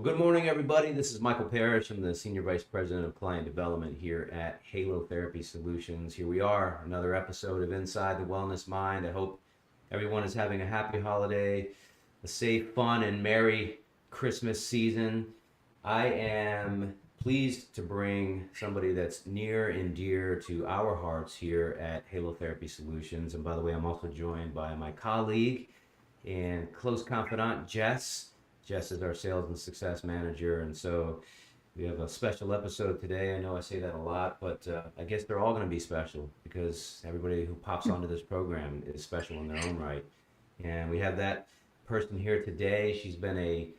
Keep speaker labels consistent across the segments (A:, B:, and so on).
A: Well, good morning, everybody. This is Michael Parrish. I'm the Senior Vice President of Client Development here at Halo Therapy Solutions. Here we are, another episode of Inside the Wellness Mind. I hope everyone is having a happy holiday, a safe, fun, and merry Christmas season. I am pleased to bring somebody that's near and dear to our hearts here at Halo Therapy Solutions. And by the way, I'm also joined by my colleague and close confidant, Jess. Jess is our sales and success manager. And so we have a special episode today. I know I say that a lot, but I guess they're all going to be special because everybody who pops onto this program is special in their own right. And we have that person here today. She's been a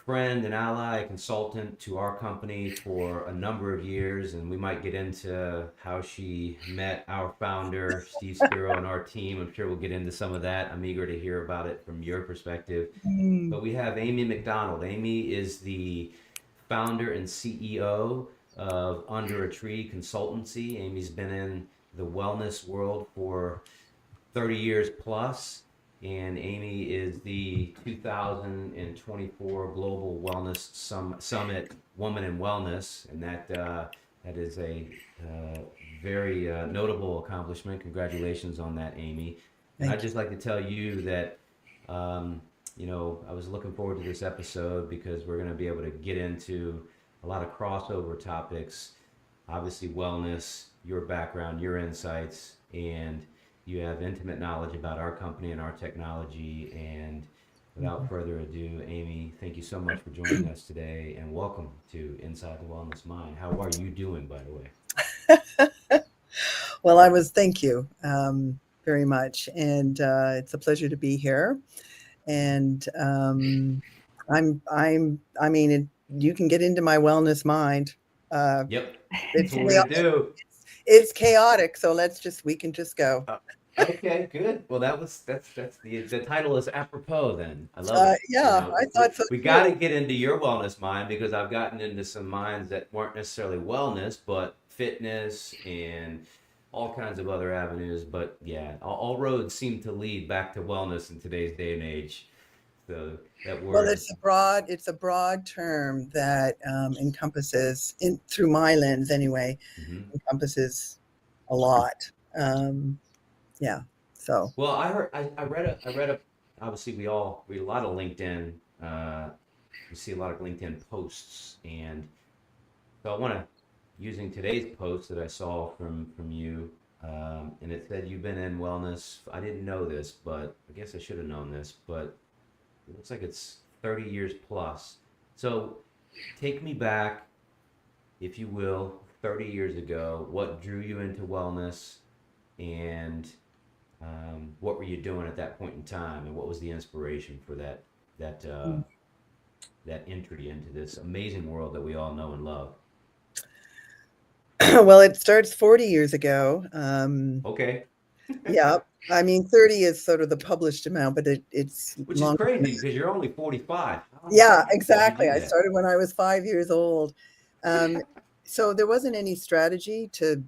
A: friend, an ally, a consultant to our company for a number of years, and we might get into how she met our founder, Steve Spiro, and our team. I'm sure we'll get into some of that. I'm eager to hear about it from your perspective.
B: Mm.
A: But we have Amy McDonald. Amy is the founder and CEO of Under a Tree Consultancy. Amy's been in the wellness world for 30 years plus, and Amy is the 2024 Global Wellness Summit Woman in Wellness, and that is a very notable accomplishment. Congratulations on that, Amy. And
B: Thank
A: I'd just like to tell you that I was looking forward to this episode because we're going to be able to get into a lot of crossover topics. Obviously, wellness, your background, your insights, and you have intimate knowledge about our company and our technology. And without further ado, Amy, thank you so much for joining us today, and welcome to Inside the Wellness Mind. How are you doing, by the way?
B: Well, thank you very much. And it's a pleasure to be here. And you can get into my wellness mind. Uh,
A: Yep, that's
B: it's
A: what we're going to do.
B: it's chaotic. So we can just go.
A: Okay, good. Well, that's the title is apropos. Then I love it.
B: Yeah, I thought so
A: We got
B: too.
A: to get into your wellness mind because I've gotten into some minds that weren't necessarily wellness, but fitness and all kinds of other avenues. But yeah, all roads seem to lead back to wellness in today's day and age. So that
B: Well,
A: word.
B: it's a broad term that encompasses, through my lens anyway,
A: Hmm.
B: encompasses a lot. Um, yeah. So.
A: Well, I read a. Obviously, we all read a lot of LinkedIn. We see a lot of LinkedIn posts, and so I want to, using today's post that I saw from you, and it said you've been in wellness. I didn't know this, but I guess I should have known this. But it looks like it's 30 years plus. So take me back, if you will, 30 years ago. What drew you into wellness, and what were you doing at that point in time, and what was the inspiration for that that entry into this amazing world that we all know and love?
B: Well, it starts 40 years ago.
A: Okay.
B: Yeah, I mean, 30 is sort of the published amount, but it's
A: Which is
B: longer than
A: crazy
B: that.
A: because you're only 45.
B: Yeah,
A: How did you
B: exactly.
A: do
B: I
A: that?
B: started when I was 5 years old. Um, so there wasn't any strategy to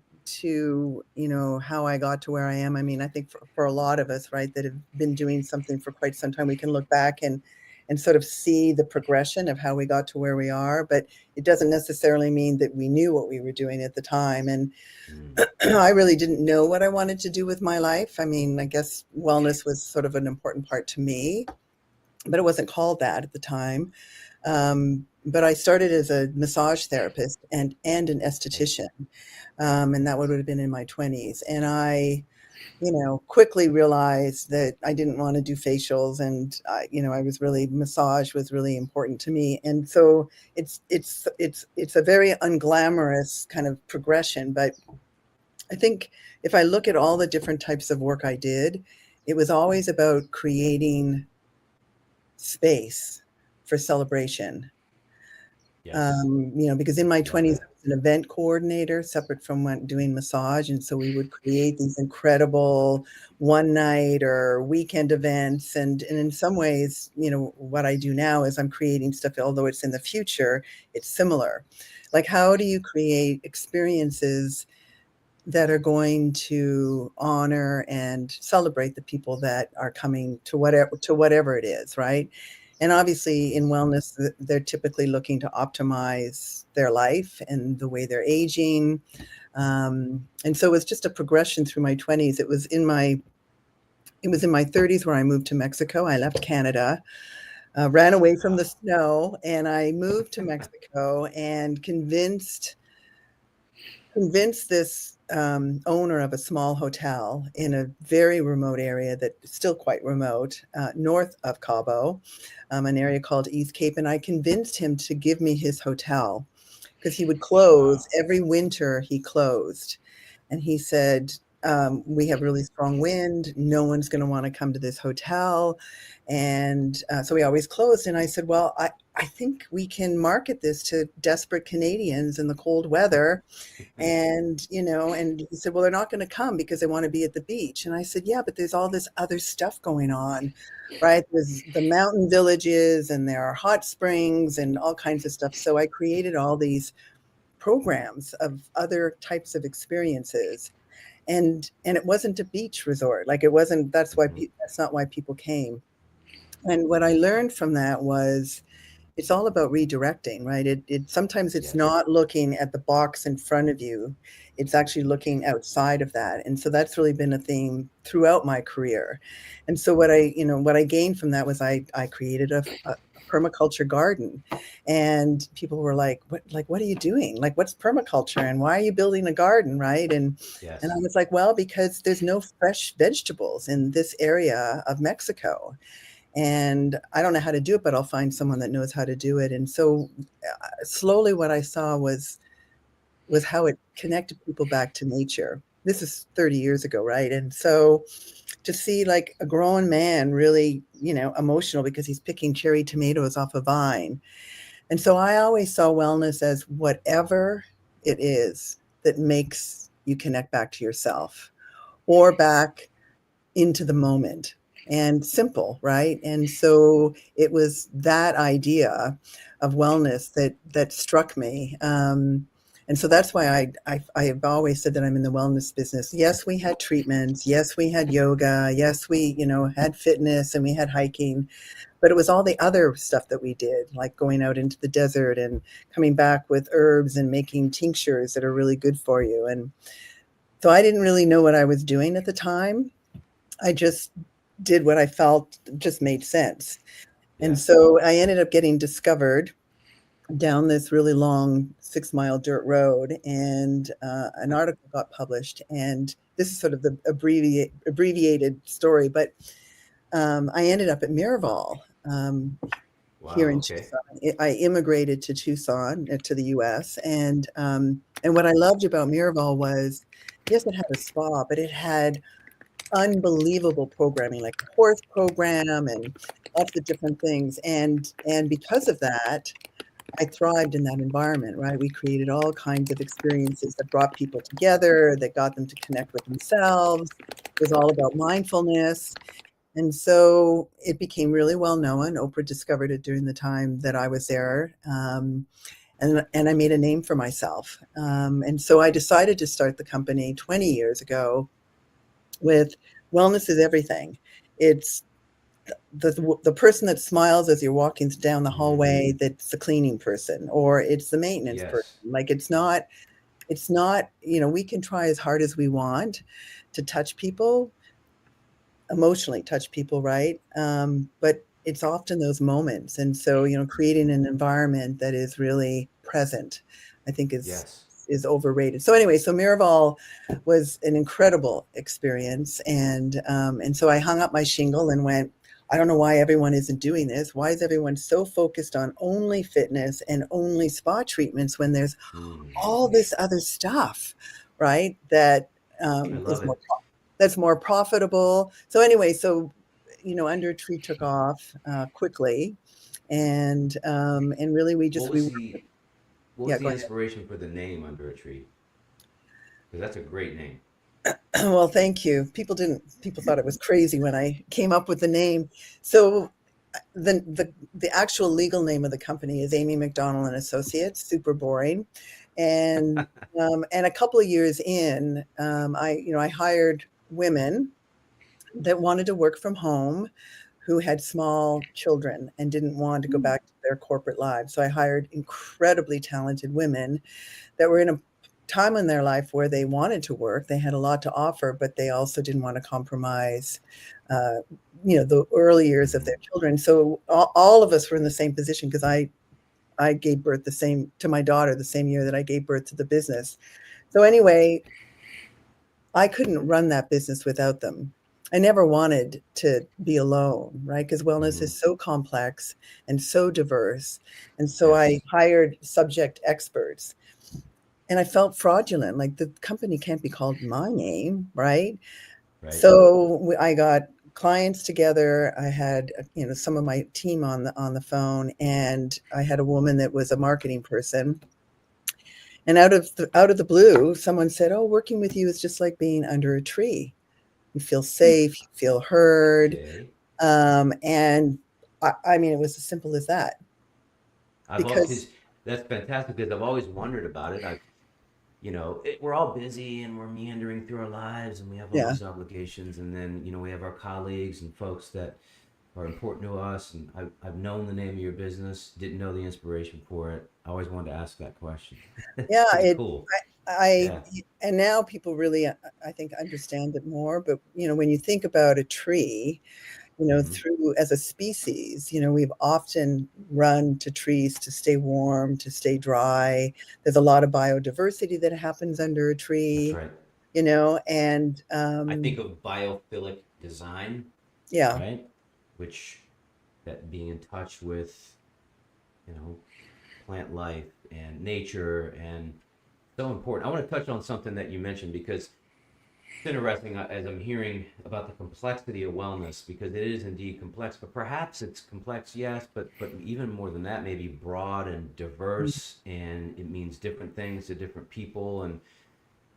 B: how I got to where I am. I mean, I think for a lot of us, right, that have been doing something for quite some time, we can look back and sort of see the progression of how we got to where we are, but it doesn't necessarily mean that we knew what we were doing at the time. And
A: Mm,
B: I really didn't know what I wanted to do with my life. I mean, I guess wellness was sort of an important part to me, but it wasn't called that at the time. But I started as a massage therapist and an
A: okay.
B: esthetician, and that would have been in my 20s. And I, quickly realized that I didn't want to do facials, and I was really massage was really important to me. And so it's a very unglamorous kind of progression, but I think if I look at all the different types of work I did, it was always about creating space for celebration.
A: Yes.
B: Because in my
A: Love
B: 20s, I
A: that.
B: was an event coordinator separate from doing massage. And so we would create these incredible one night or weekend events. And in some ways, what I do now is I'm creating stuff, although it's in the future, it's similar. Like, how do you create experiences that are going to honor and celebrate the people that are coming to whatever it is, right? And obviously in wellness, they're typically looking to optimize their life and the way they're aging. And so it was just a progression through my 20s. It was in my 30s where I moved to Mexico. I left Canada, ran away from the
A: Wow.
B: snow, and I moved to Mexico and convinced this owner of a small hotel in a very remote area that's still quite remote, north of Cabo, an area called East Cape. And I convinced him to give me his hotel because he would close
A: Wow.
B: every winter. He closed, and he said, we have really strong wind. No one's going to want to come to this hotel. And so we always closed. And I said, well, I think we can market this to desperate Canadians in the cold weather. And he said, well, they're not going to come because they want to be at the beach. And I said, yeah, but there's all this other stuff going on, right? There's the mountain villages and there are hot springs and all kinds of stuff. So I created all these programs of other types of experiences. And it wasn't a beach resort. Like, it wasn't,
A: Mhm.
B: that's not why people came. And what I learned from that was it's all about redirecting, right? It sometimes it's
A: Yes.
B: not looking at the box in front of you. It's actually looking outside of that. And so that's really been a theme throughout my career. And so what I gained from that was I created a permaculture garden. And people were like, what are you doing? Like, what's permaculture and why are you building a garden, right? And I
A: Yes.
B: was like, well, because there's no fresh vegetables in this area of Mexico. And I don't know how to do it, but I'll find someone that knows how to do it. And so slowly what I saw was how it connected people back to nature. This is 30 years ago, right? And so to see like a grown man really, emotional because he's picking cherry tomatoes off a vine. And so I always saw wellness as whatever it is that makes you connect back to yourself or back into the moment, and simple, right? And so it was that idea of wellness that struck me. And so that's why I have always said that I'm in the wellness business. Yes, we had treatments. Yes, we had yoga. Yes, we had fitness and we had hiking, but it was all the other stuff that we did, like going out into the desert and coming back with herbs and making tinctures that are really good for you. And so I didn't really know what I was doing at the time. I just did what I felt just made sense. And
A: Yes.
B: so I ended up getting discovered down this really long 6-mile dirt road, and an article got published. And this is sort of the abbreviated story, but I ended up at Miraval here
A: Wow.
B: in
A: Okay.
B: Tucson. I immigrated to Tucson, to the U.S., and what I loved about Miraval was, yes, it had a spa, but it had unbelievable programming, like a horse program and lots of different things. And because of that, I thrived in that environment, right? We created all kinds of experiences that brought people together, that got them to connect with themselves. It was all about mindfulness. And so it became really well known. Oprah discovered it during the time that I was there. And I made a name for myself. And so I decided to start the company 20 years ago with wellness is everything. It's the person that smiles as you're walking down the
A: Hmm.
B: hallway, that's the cleaning person, or it's the maintenance person.
A: Yes.
B: Like, it's not, we can try as hard as we want to touch people, emotionally touch people, right? But it's often those moments. And so, creating an environment that is really present, I think
A: Yes.
B: is overrated. So anyway, so Miraval was an incredible experience. And so I hung up my shingle and went, I don't know why everyone isn't doing this. Why is everyone so focused on only fitness and only spa treatments when there's
A: Hmm.
B: all this other stuff, right? That
A: I
B: is
A: love
B: more
A: it.
B: that's more profitable. So anyway, Under a Tree took off quickly, and really
A: What
B: we
A: was the what was
B: yeah,
A: the
B: go ahead.
A: inspiration for the name Under a Tree? Because that's a great name.
B: Well, thank you. People thought it was crazy when I came up with the name. So the actual legal name of the company is Amy McDonald and Associates. Super boring. And a couple of years in, I hired women that wanted to work from home, who had small children and didn't want to go back to their corporate lives. So I hired incredibly talented women that were in a time in their life where they wanted to work. They had a lot to offer, but they also didn't want to compromise, uh, the early years of their children. So all of us were in the same position because I gave birth to my daughter the same year that I gave birth to the business. So anyway, I couldn't run that business without them. I never wanted to be alone, right? Because wellness is so complex and so diverse. And so I
A: Yes.
B: hired subject experts. And I felt fraudulent, like the company can't be called my name, right?
A: Right.
B: So I got clients together. I had, some of my team on the phone, and I had a woman that was a marketing person. And out of the blue, someone said, "Oh, working with you is just like being under a tree. You feel safe, you feel heard."
A: Okay.
B: And I mean, it was as simple as that.
A: I've always,
B: Because
A: because that's fantastic because I've always wondered about it. We're all busy and we're meandering through our lives and we have all
B: yeah,
A: these obligations. And then, we have our colleagues and folks that are important to us. And I've known the name of your business, didn't know the inspiration for it. I always wanted to ask that question. It's
B: yeah,
A: pretty cool.
B: I
A: Yeah.
B: and now people really, I think, understand it more. But when you think about a tree,
A: Hmm.
B: through as a species, we've often run to trees to stay warm, to stay dry. There's a lot of biodiversity that happens under a
A: That's
B: tree,
A: right.
B: and
A: I think of biophilic design,
B: yeah,
A: right? Which that being in touch with, you know, plant life and nature and so important. I want to touch on something that you mentioned because it's interesting as I'm hearing about the complexity of wellness because it is indeed complex, but perhaps it's complex, yes, but even more than that, maybe broad and diverse, and it means different things to different people. And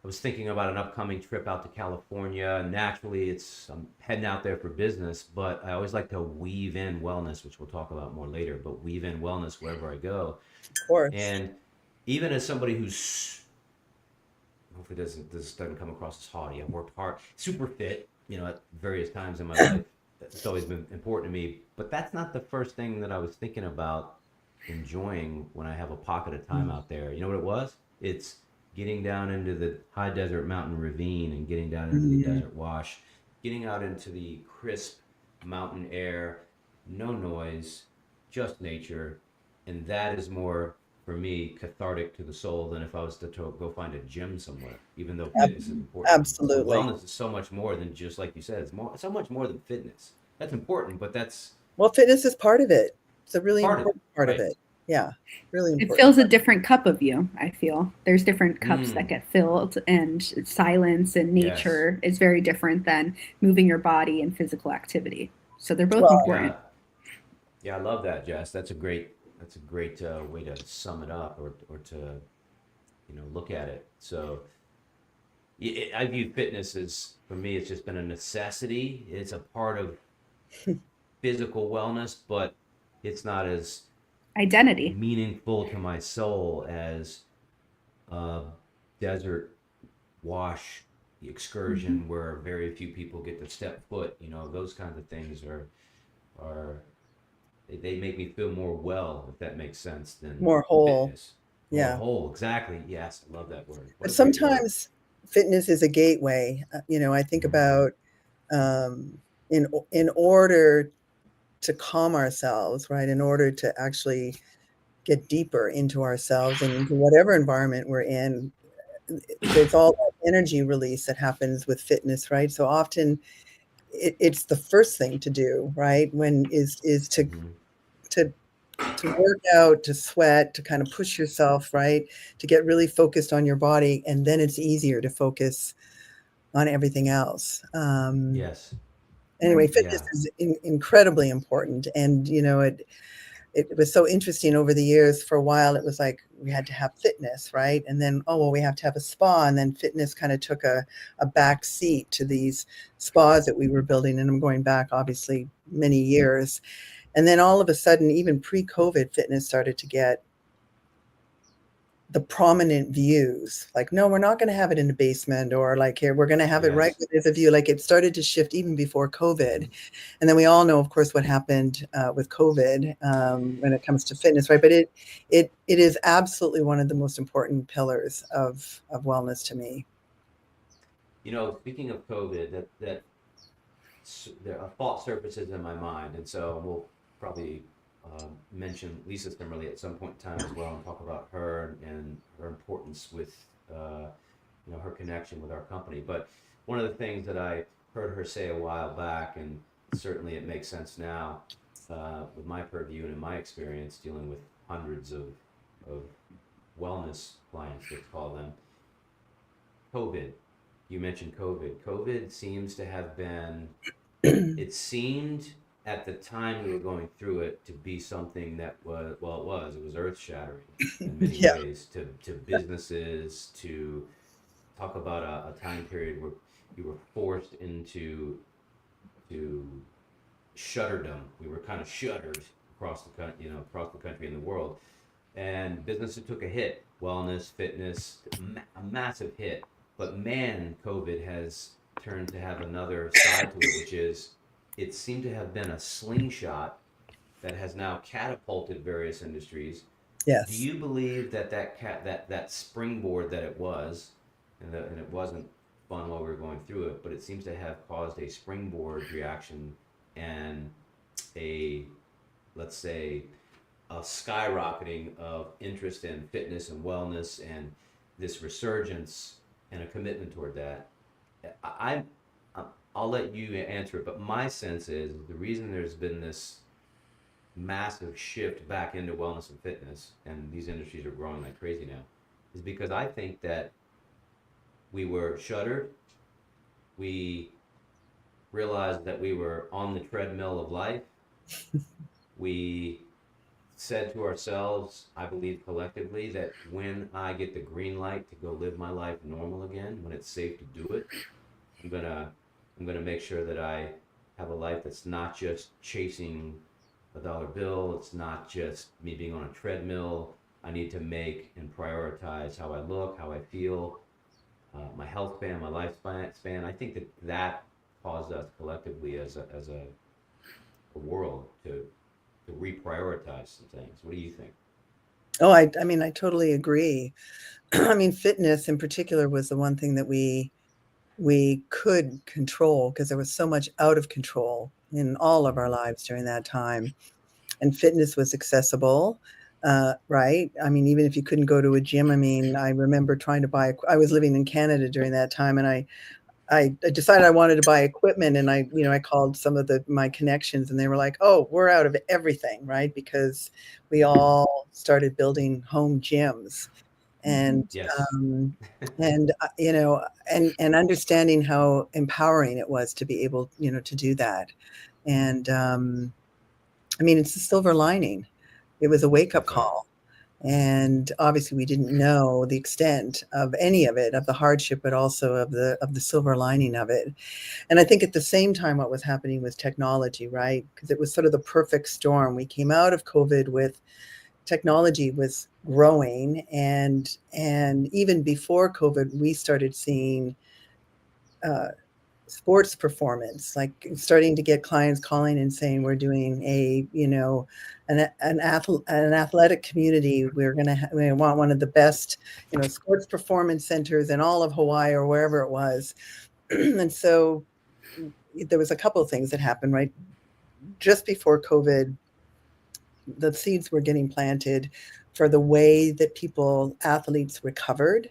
A: I was thinking about an upcoming trip out to California. Naturally, I'm heading out there for business, but I always like to weave in wellness, which we'll talk about more later. But weave in wellness wherever I go,
B: of course.
A: and even as somebody who's hopefully this doesn't come across as haughty. I've worked hard, super fit, at various times in my life. It's always been important to me. But that's not the first thing that I was thinking about enjoying when I have a pocket of time out there. You know what it was? It's getting down into the high desert mountain ravine and getting down into the
B: Mhm.
A: desert wash, getting out into the crisp mountain air, no noise, just nature. And that is more for me cathartic to the soul than if I was to go find a gym somewhere, even though
B: Ab-
A: fitness is important to me. So
B: Absolutely.
A: wellness is so much more than just like you said, so much more than fitness. That's important, but that's
B: Well, fitness is part of it. It's a really
A: part of it,
B: important part of
A: right?
B: it. Yeah, really
C: It
B: important
C: fills a
B: part.
C: different cup of you, I feel. There's different cups that
A: Mm,
C: get filled, and silence and
A: yes.
C: nature is very different than moving your body and physical activity. So they're both
B: Well,
C: important.
A: Yeah. Yeah, I love that, Jess. That's a great way to sum it up or to, look at it. So I view fitness as, for me, it's just been a necessity. It's a part of physical wellness, but it's not as
C: Identity.
A: meaningful to my soul as a desert wash
C: Mhm.
A: excursion where very few people get to step foot. Those kinds of things are they make me feel more well, if that makes sense, than
B: more whole.
A: fitness. More
B: Yeah.
A: whole, exactly. Yes, I love that word. What
B: But
A: a great word.
B: sometimes fitness is a gateway. I think
A: Hmm.
B: about, in order to calm ourselves, right? In order to actually get deeper into ourselves and into whatever environment we're in, there's all that energy release that happens with fitness, right? So often it's the first thing to do, right? When is
A: Hmm.
B: to to work out, to sweat, to kind of push yourself, right? To get really focused on your body, and then it's easier to focus on everything else.
A: Yes.
B: Anyway,
C: Right.
B: fitness
A: Yeah.
B: is incredibly important, and it was so interesting over the years. For a while, it was like we had to have fitness, right? And then, oh well, we have to have a spa, and then fitness kind of took a back seat to these spas that we were building. And I'm going back, obviously, many years. And then all of a sudden, even pre-COVID, fitness started to get the prominent views, like, no, we're not going to have it in the basement, or like, here, we're going to have it right
A: Yes.
B: where there's a view. Like, it started to shift even before COVID.
A: Mhm.
B: And then we all know, of course, what happened with COVID when it comes to fitness, right? But it is absolutely one of the most important pillars of wellness to me.
A: You know, speaking of COVID, there a thought surfaces in my mind, and so we'll probably mention Lisa Stimmerly at some point in time as well, and talk about her and her importance with her connection with our company. But one of the things that I heard her say a while back, and certainly it makes sense now with my purview and in my experience dealing with hundreds of wellness clients, let's call them. COVID. You mentioned COVID. COVID seems to have been, it seemed at the time we were going through it to be something that was, well, it was earth shattering in many
B: Yeah.
A: ways to businesses, to talk about a time period where you were forced into to shutterdom. We were kind of shuttered across the across the country and the world, and businesses took a hit. Wellness, fitness, a massive hit. But man, COVID has turned to have another side to it, which is it seemed to have been a slingshot that has now catapulted various industries. Do
B: Yes.
A: you believe that that springboard that it was, and it wasn't fun while we were going through it, but it seems to have caused a springboard reaction and a, let's say, a skyrocketing of interest in fitness and wellness and this resurgence and a commitment toward that. I, I I'll let you answer it, but my sense is the reason there's been this massive shift back into wellness and fitness, and these industries are growing like crazy now, is because I think that we were shuttered. We realized that we were on the treadmill of life. We said to ourselves, I believe collectively, that when I get the green light to go live my life normal again, when it's safe to do it, I'm gonna I'm gonna make sure that I have a life that's not just chasing a dollar bill. It's not just me being on a treadmill. I need to make and prioritize how I look, how I feel, my health span, my lifespan. I think that caused us collectively a world to reprioritize some things. What do you think?
B: Oh, I mean, I totally agree. I mean, fitness in particular was the one thing that we could control, because there was so much out of control in all of our
A: Mm-hmm.
B: lives during that time. And fitness was accessible, right? I mean, even if you couldn't go to a gym, I mean, I remember trying to buy, I was living in Canada during that time, and I decided I wanted to buy equipment, and I called some of my connections, and they were like, "Oh, we're out of everything," right? Because we all started building home gyms, and
A: Yes.
B: um, and understanding how empowering it was to be able, to do that. And I mean, it's a silver lining. It was a wake up
A: That's right.
B: call. And obviously we didn't know the extent of any of it, of the hardship, but also of the silver lining of it. And I think at the same time, what was happening was technology, right? Because it was sort of the perfect storm. We came out of COVID with technology was growing, and even before COVID, we started seeing uh, sports performance, like starting to get clients calling and saying, we're doing an athletic community. We want one of the best, sports performance centers in all of Hawaii or wherever it was. And so there was a couple of things that happened, right? Just before COVID, the seeds were getting planted for the way that athletes recovered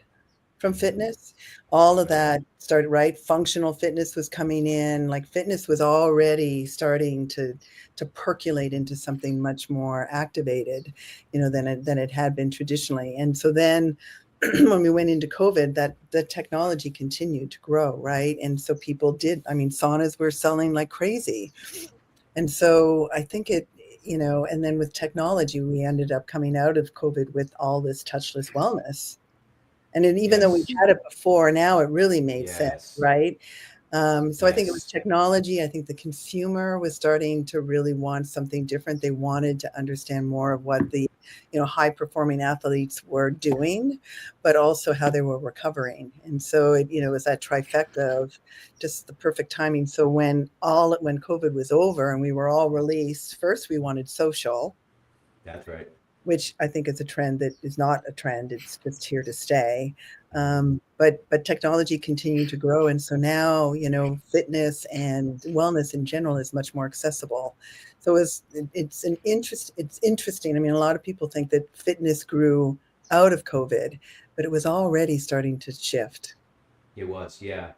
B: from
A: Mm-hmm.
B: fitness. All of
A: Right.
B: that started, right? Functional fitness was coming in. Like, fitness was already starting to percolate into something much more activated, than it had been traditionally. And so then when we went into COVID, that the technology continued to grow, right? And so people did, I mean, saunas were selling like crazy. And so I think and then with technology, we ended up coming out of COVID with all this touchless wellness. And then, even though we've
A: Yes.
B: had it before, now it really made sense,
A: Yes.
B: right? So I think it was
A: Yes.
B: technology. I think the consumer was starting to really want something different. They wanted to understand more of what the, high performing athletes were doing, but also how they were recovering. And so it was that trifecta of just the perfect timing. So when COVID was over and we were all released, first we wanted social,
A: That's right.
B: which I think is a trend that is not a trend. It's just here to stay.
A: Mhm.
B: But technology continued to grow, and so now fitness and wellness in general is much more accessible. So it's interesting. I mean, a lot of people think that fitness grew out of COVID, but it was already starting to shift.
A: It was, yeah.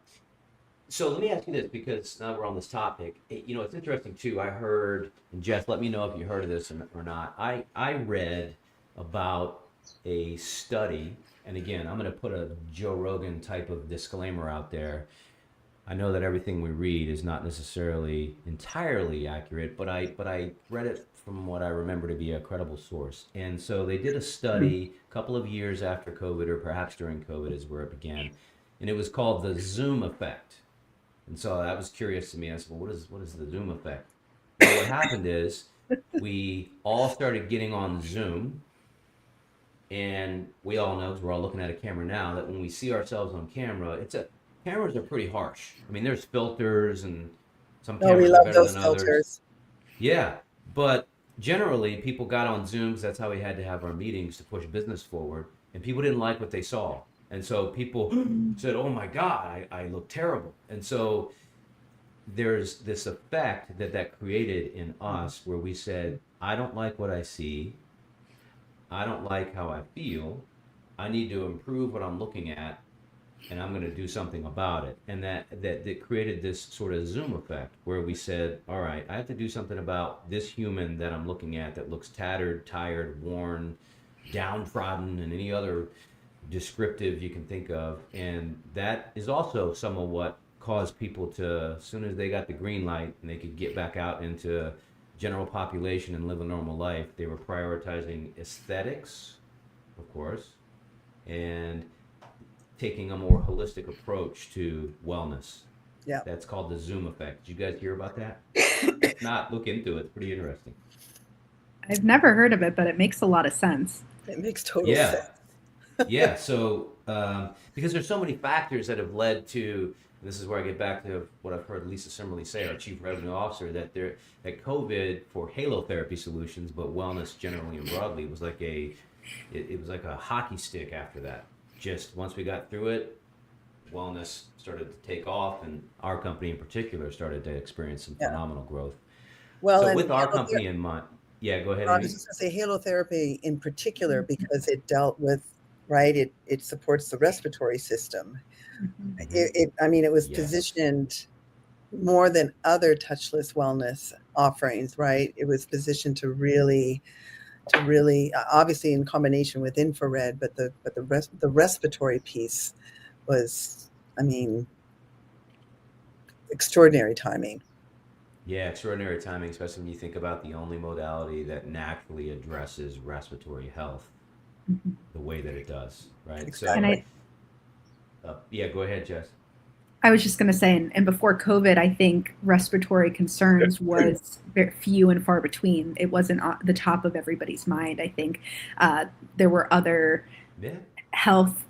A: So let me ask you this, because now we're on this topic. It's interesting too. I heard, and Jeff, let me know if you heard of this or not. I read about a study, and again, I'm going to put a Joe Rogan type of disclaimer out there. I know that everything we read is not necessarily entirely accurate, but I read it from what I remember to be a credible source. And so they did a study a couple of years after COVID, or perhaps during COVID is where it began, and it was called the Zoom effect. And so that was curious to me. I said, well, what is the Zoom effect? Well, what happened is we all started getting on Zoom, and we all know, because we're all looking at a camera now, that when we see ourselves on camera, cameras are pretty harsh. I mean, there's filters, and some
B: Oh, we
A: cameras are
B: love
A: better
B: those
A: than others.
B: filters.
A: Yeah, but generally, people got on Zooms. That's how we had to have our meetings to push business forward, and people didn't like what they saw, and so people said, "Oh my God, I look terrible." And so there's this effect that created in us where we said, I don't like what I see. I don't like how I feel. I need to improve what I'm looking at, and I'm going to do something about it. And that created this sort of Zoom effect where we said, all right, I have to do something about this human that I'm looking at that looks tattered, tired, worn, downtrodden, and any other descriptive you can think of. And that is also some of what caused people to, as soon as they got the green light and they could get back out into general population and live a normal life, they were prioritizing aesthetics, of course, and taking a more holistic approach to wellness.
B: Yeah,
A: That's called the Zoom effect. Did you guys hear about that? If not, look into it. It's pretty interesting.
C: I've never heard of it, but it makes a lot of sense.
B: it makes total
A: Yeah,
B: sense.
A: yeah. So, because there's so many factors that have led to, and this is where I get back to what I've heard Lisa Simmerly say, our chief revenue officer, that COVID for Halo Therapy Solutions, but wellness generally and broadly was like it was like a hockey stick after that. Just once we got through it, wellness started to take off, and our company in particular started to experience some
B: Yeah.
A: phenomenal growth.
B: Well,
A: So
B: and
A: with our company in mind, yeah, go ahead,
B: I was
A: Amy.
B: just going to say halotherapy in particular because it dealt with, right, it supports the respiratory system.
C: Mhm.
A: Mm-hmm.
B: I mean, it was
A: Yes.
B: positioned more than other touchless wellness offerings, right? It was positioned to really, obviously in combination with infrared, but the respiratory piece was, I mean, extraordinary timing.
A: Yeah, extraordinary timing, especially when you think about the only modality that naturally addresses respiratory health
C: Mhm.
A: the way that it does, right?
C: And
A: So,
B: Exactly.
A: yeah, go ahead, Jess.
C: I was just going to say, and before COVID, I think respiratory concerns was very few and far between. It wasn't on the top of everybody's mind. I think there were other
A: Yeah.
C: health,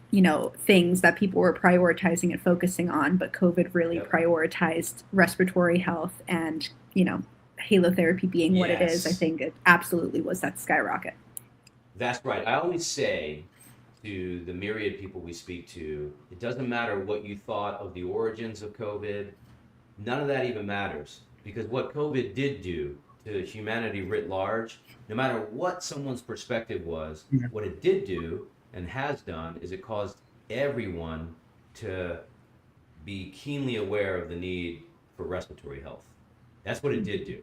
C: things that people were prioritizing and focusing on, but COVID really
A: Yep.
C: prioritized respiratory health and, halotherapy being what it is. I
A: Yes.
C: think it absolutely was that skyrocket.
A: That's right. I always say to the myriad people we speak to, it doesn't matter what you thought of the origins of COVID. None of that even matters, because what COVID did do to humanity writ large, no matter what someone's perspective was,
B: Yeah.
A: what it did do and has done is it caused everyone to be keenly aware of the need for respiratory health. That's what it did do.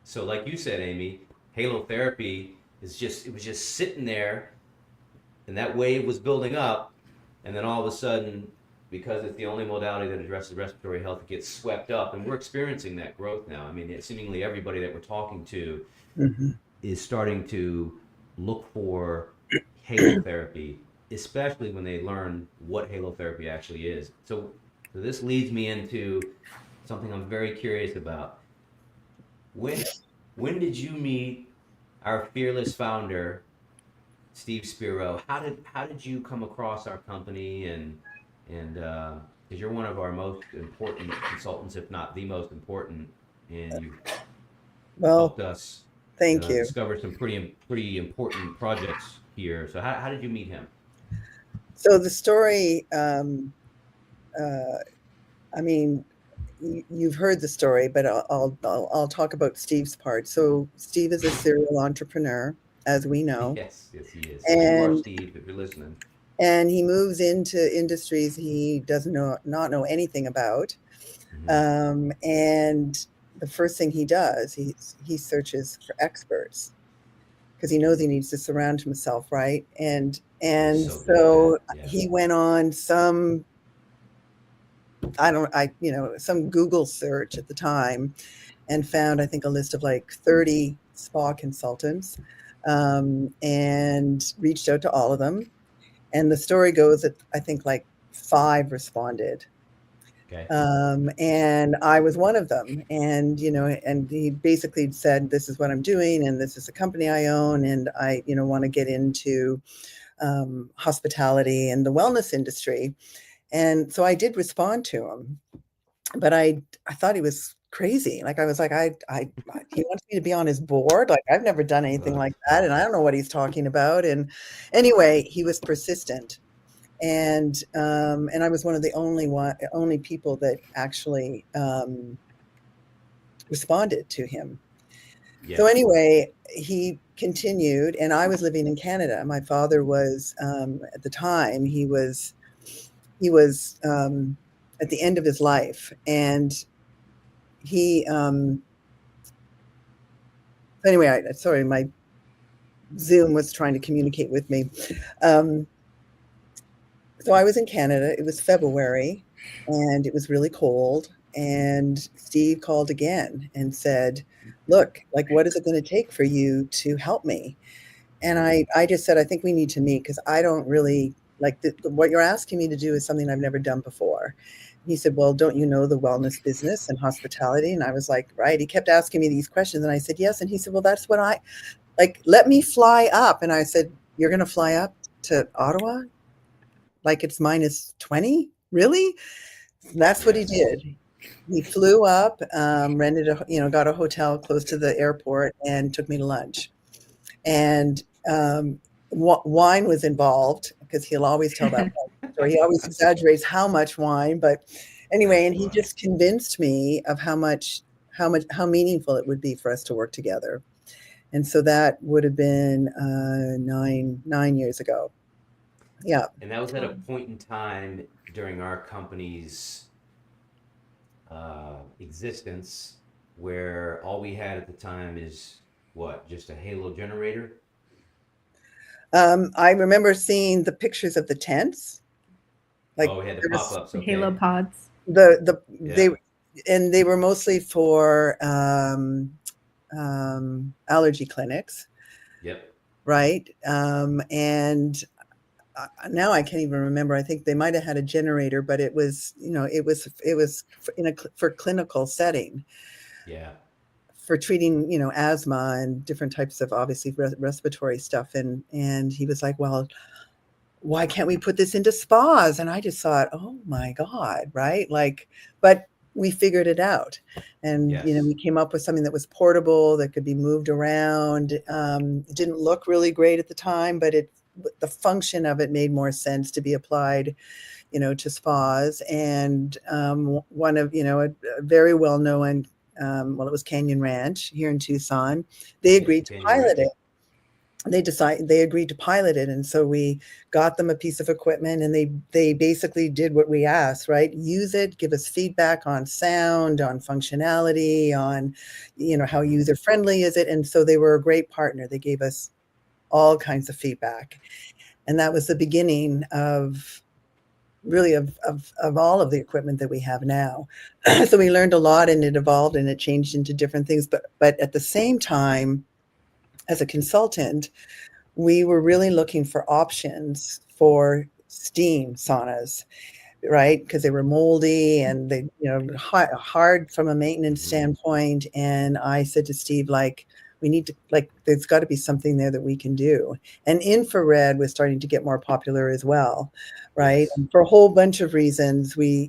A: So, like you said, Amy, halotherapy it was just sitting there, and that wave was building up, and then all of a sudden, because it's the only modality that addresses respiratory health, it gets swept up, and we're experiencing that growth now. I mean, seemingly everybody that we're talking to
B: Hmm.
A: is starting to look for halotherapy, especially when they learn what halotherapy actually is. So, So this leads me into something I'm very curious about. When when did you meet our fearless founder, Steve Spiro? How did you come across our company, and because you're one of our most important consultants, if not the most important, and you've
B: Well,
A: helped us
B: thank you.
A: discover some pretty important projects here. So how did you meet him?
B: So the story, I mean, you've heard the story, but I'll talk about Steve's part. So Steve is a serial entrepreneur, as we know,
A: Yes, yes, he is. If you are
B: and
A: Steve, if you're listening.
B: he moves into industries he does not know anything about.
A: Hmm.
B: And the first thing he does, he searches for experts because he knows he needs to surround himself, right?
A: He's
B: And
A: so good at
B: so
A: that. Yeah.
B: he went on some, some Google search at the time and found, I think, a list of like 30 spa consultants, and reached out to all of them. And the story goes that I think like 5 responded.
A: Okay.
B: And I was one of them. And, and he basically said, this is what I'm doing, and this is the company I own, and I, want to get into hospitality and the wellness industry. And so I did respond to him, but I thought he was crazy. Like I was like, he wants me to be on his board. Like I've never done anything
A: Ugh.
B: like that, and I don't know what he's talking about. And anyway, he was persistent, and I was one of the only people that actually responded to him. So
A: Yeah.
B: anyway, he continued, and I was living in Canada. My father was, at the time, he was at the end of his life, and he anyway, sorry, my Zoom was trying to communicate with me. Um, so I was in Canada. It was February, and it was really cold. And Steve called again and said, "Look, like, what is it going to take for you to help me?" And I just said, "I think we need to meet because I don't really like what you're asking me to do is something I've never done before." He said, "Well, don't you know the wellness business and hospitality?" And I was like, "Right." He kept asking me these questions, and I said, "Yes." And he said, "Well, that's what I like. Let me fly up." And I said, "You're going to fly up to Ottawa? Like it's minus 20? Really?" That's what he
A: Yes.
B: did. He flew up, rented got a hotel close to the airport, and took me to lunch. And wine was involved because he'll always tell that story. He always exaggerates how much wine, but anyway,
A: That's
B: and he
A: funny.
B: just convinced me of how meaningful it would be for us to work together. And so that would have been 9 years ago. Yeah.
A: And that was at a point in time during our company's existence where all we had at the time is what? Just a halo generator?
B: I remember seeing the pictures of the tents. Like
A: Oh, we had the
B: there
A: pop
B: was
A: ups.
C: The Halo
A: Okay.
C: pods.
B: the
A: Yeah.
B: they were mostly for allergy clinics,
A: Yep.
B: right? And now I can't even remember. I think they might have had a generator, but it was for clinical setting
A: Yeah.
B: for treating asthma and different types of obviously respiratory stuff. And he was like, "Well, why can't we put this into spas?" And I just thought, oh my God, right? Like, but we figured it out. And,
A: Yes.
B: we came up with something that was portable, that could be moved around. It didn't look really great at the time, but the function of it made more sense to be applied, to spas. And one of, a very well-known, well, it was Canyon Ranch here in Tucson. They
A: Yes.
B: agreed to
A: Canyon
B: pilot
A: Ranch.
B: it. They agreed to pilot it, and so we got them a piece of equipment, and they basically did what we asked, right? Use it, give us feedback on sound, on functionality, on how user friendly is it. And so they were a great partner. They gave us all kinds of feedback, and that was the beginning of really of all of the equipment that we have now. So we learned a lot, and it evolved, and it changed into different things. But at the same time, as a consultant, we were really looking for options for steam saunas. right? Because they were moldy and they, hard from a maintenance standpoint. And I said to Steve, like, we need to, like, there's got to be something there that we can do. And infrared was starting to get more popular as well, right?
A: Yes.
B: And for a whole bunch of reasons, we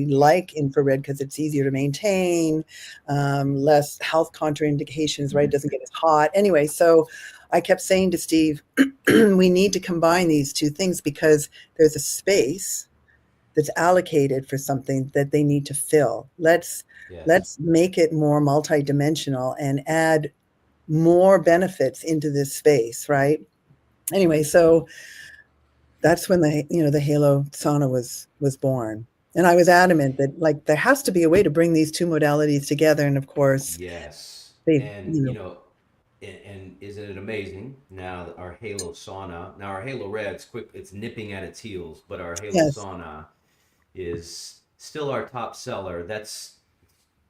B: like infrared because it's easier to maintain, less health contraindications, right? It doesn't get as hot. Anyway, so I kept saying to Steve, we need to combine these two things because there's a space that's allocated for something that they need to fill. Let's make it more multidimensional and add more benefits into this space, right? Anyway, so that's when the Halo sauna was born. And I was adamant that, like, there has to be a way to bring these two modalities together. And of course,
A: Yes.
B: they,
A: And, and isn't it amazing now that our Halo sauna, now our Halo Red's quick, it's nipping at its heels, but our Halo
B: yes,
A: sauna is still our top seller. That's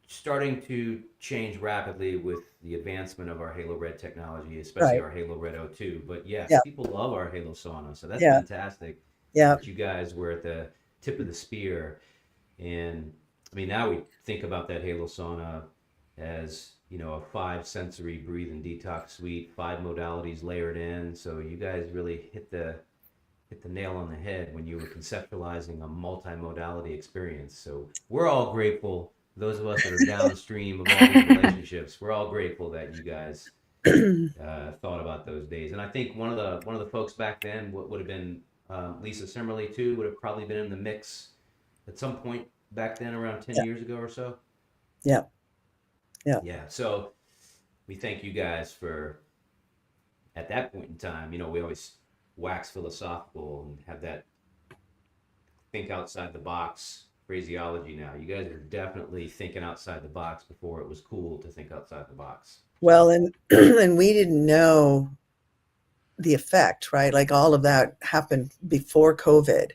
A: starting to change rapidly with the advancement of our Halo Red technology, especially
B: right,
A: our Halo Red O2. But yes,
B: yeah,
A: people love our Halo sauna. So that's
B: yeah,
A: fantastic
B: yeah,
A: that you guys were at the tip of the spear. And I mean, now we think about that Halo sauna as, a 5 sensory breathe and detox suite, 5 modalities layered in. So you guys really hit the nail on the head when you were conceptualizing a multimodality experience. So we're all grateful, those of us that are downstream of all these relationships, we're all grateful that you guys thought about those days. And I think one of the folks back then would have been Lisa Simmerly too. Would have probably been in the mix at some point back then, around 10 years ago or so.
B: yeah, yeah.
A: Yeah. So we thank you guys for at that point in time. We always wax philosophical and have that think outside the box phraseology now. You guys are definitely thinking outside the box before it was cool to think outside the box.
B: Well,
A: So,
B: and and we didn't know the effect, right? Like, all of that happened before COVID.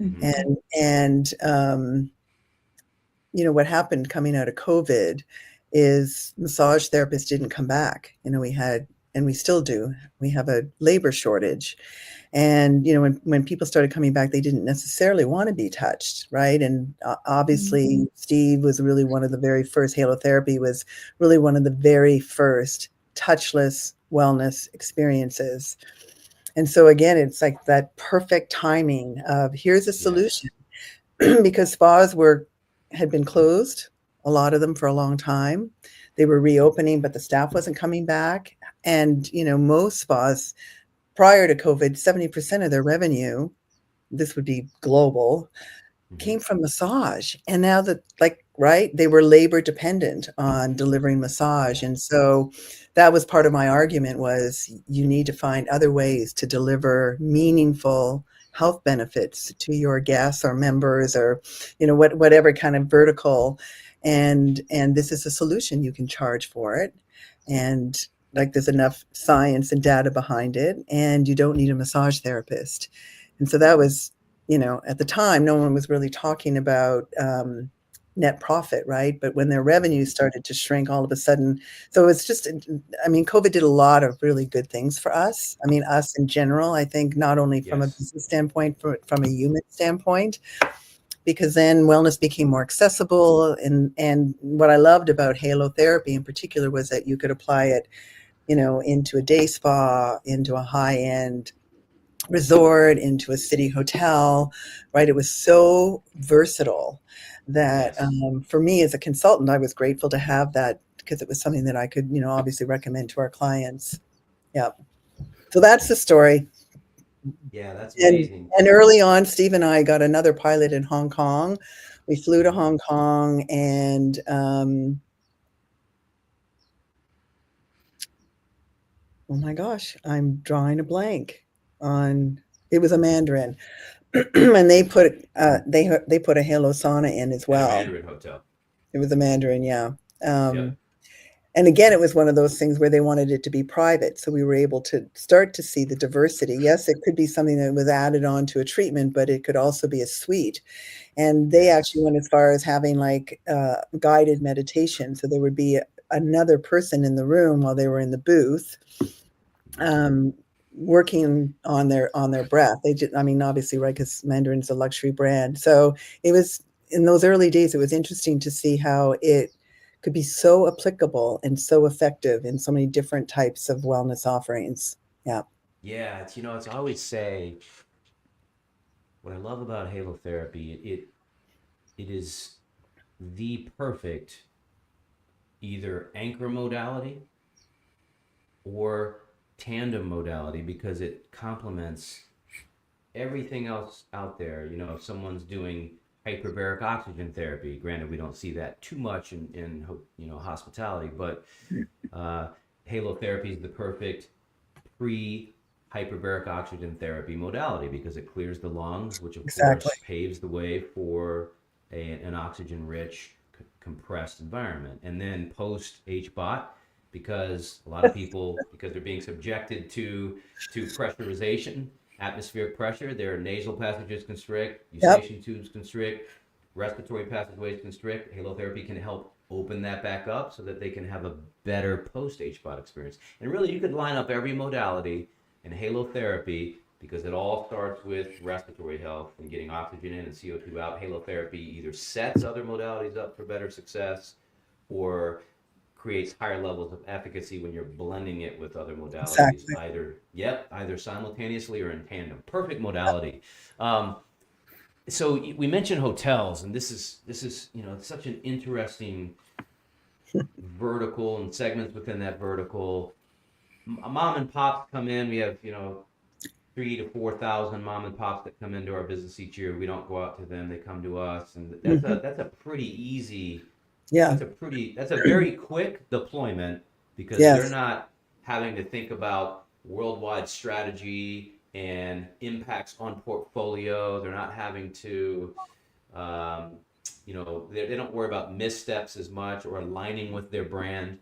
A: mhm.
B: And what happened coming out of COVID is massage therapists didn't come back. We had, and we still do, we have a labor shortage. And, when people started coming back, they didn't necessarily want to be touched, right? And obviously, Steve was really one of the very first, halotherapy was really one of the very first touchless wellness experiences. And so again, it's like that perfect timing of, here's a
A: Yes.
B: solution. Because spas had been closed, a lot of them, for a long time. They were reopening, but the staff wasn't coming back. And most spas prior to COVID, 70% of their revenue, this would be global,
A: Mhm.
B: came from massage. And now that, like, right, they were labor dependent on delivering massage.
A: Yeah.
B: And so that was part of my argument, was you need to find other ways to deliver meaningful health benefits to your guests or members, or whatever kind of vertical. And this is a solution. You can charge for it, and, like, there's enough science and data behind it, and you don't need a massage therapist. And so that was, at the time, no one was really talking about net profit, right? But when their revenue started to shrink all of a sudden, so it's just, I mean, COVID did a lot of really good things for us. I mean, us in general, I think, not only from a
A: Yes.
B: business standpoint, from a human standpoint, because then wellness became more accessible. And what I loved about halotherapy in particular was that you could apply it, into a day spa, into a high-end resort, into a city hotel, right? It was so versatile that,
A: Yes.
B: for me as a consultant, I was grateful to have that, because it was something that I could, obviously recommend to our clients. Yeah. So that's the story.
A: Yeah, that's
B: And
A: amazing.
B: and early on, Steve and I got another pilot in Hong Kong. We flew to
A: Mhm.
B: Hong Kong, and oh my gosh, I'm drawing a blank on. It was a Mandarin, and they put a Halo sauna in as
A: At a
B: well.
A: Mandarin hotel.
B: It was a Mandarin, yeah.
A: Yep.
B: And again, it was one of those things where they wanted it to be private, so we were able to start to see the diversity. Yes, it could be something that was added on to a treatment, but it could also be a suite. And they actually
A: Yes.
B: went as far as having, like, guided meditation, so there would be another person in the room while they were in the booth,
A: Mhm.
B: um, working on their breath. They just, I mean, obviously, right, because Mandarin's a luxury brand. So it was in those early days, it was interesting to see how it could be so applicable and so effective in so many different types of wellness offerings. Yeah.
A: Yeah, it's I always say what I love about halotherapy, it is the perfect either anchor modality or tandem modality because it complements everything else out there. If someone's doing hyperbaric oxygen therapy, granted we don't see that too much in hospitality, but uh, halotherapy is the perfect pre hyperbaric oxygen therapy modality because it clears the lungs, which of
B: Exactly.
A: course paves the way for an oxygen rich compressed environment. And then post HBOT, because a lot of people, because they're being subjected to pressurization, atmospheric pressure, their nasal passages constrict,
B: Yep.
A: eustachian tubes constrict, respiratory passageways constrict. Halotherapy can help open that back up so that they can have a better post HBOT experience. And really, you could line up every modality in halotherapy because it all starts with respiratory health and getting oxygen in and CO2 out. Halotherapy either sets other modalities up for better success or creates higher levels of efficacy when you're blending it with other modalities,
B: Exactly.
A: either simultaneously or in tandem. Perfect modality. Um, so we mentioned hotels, and this is it's such an interesting vertical and segments within that vertical. Mom and pops come in. We have 3 to 4 thousand mom and pops that come into our business each year. We don't go out to them; they come to us, and
B: Hmm.
A: that's a pretty easy.
B: Yeah.
A: That's a very quick deployment because they're
B: Yes.
A: not having to think about worldwide strategy and impacts on portfolio. They're not having to um, they don't worry about missteps as much or aligning with their brand.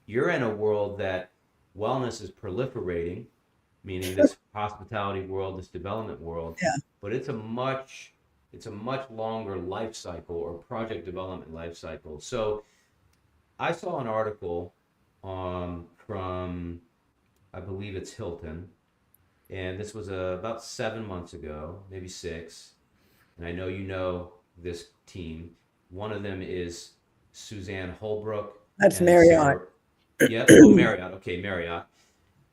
A: You're in a world that wellness is proliferating, meaning this hospitality world, this development world,
B: Yeah.
A: but it's a much longer life cycle or project development life cycle. So I saw an article from I believe it's Hilton, and this was about 7 months ago, maybe six. And I know you know this team. One of them is Suzanne Holbrook
B: That's
A: and
B: Marriott.
A: Sarah. Yep. Oh, Marriott. Okay, Marriott.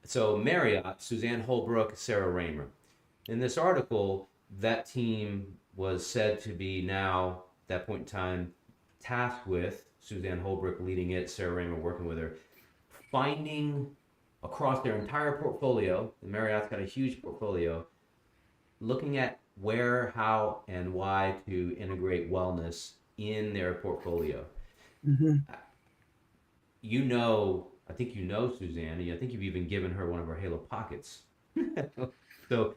A: So Marriott, Suzanne Holbrook, Sarah Raymer. In this article, that team was said to be now, at that point in time, tasked with Suzanne Holbrook leading it, Sarah Raymer working with her, finding across their entire portfolio, and Marriott's got a huge portfolio, looking at where, how, and why to integrate wellness in their portfolio.
B: Hmm.
A: I think Suzanne. I think you've even given her one of her Halo Pockets. So,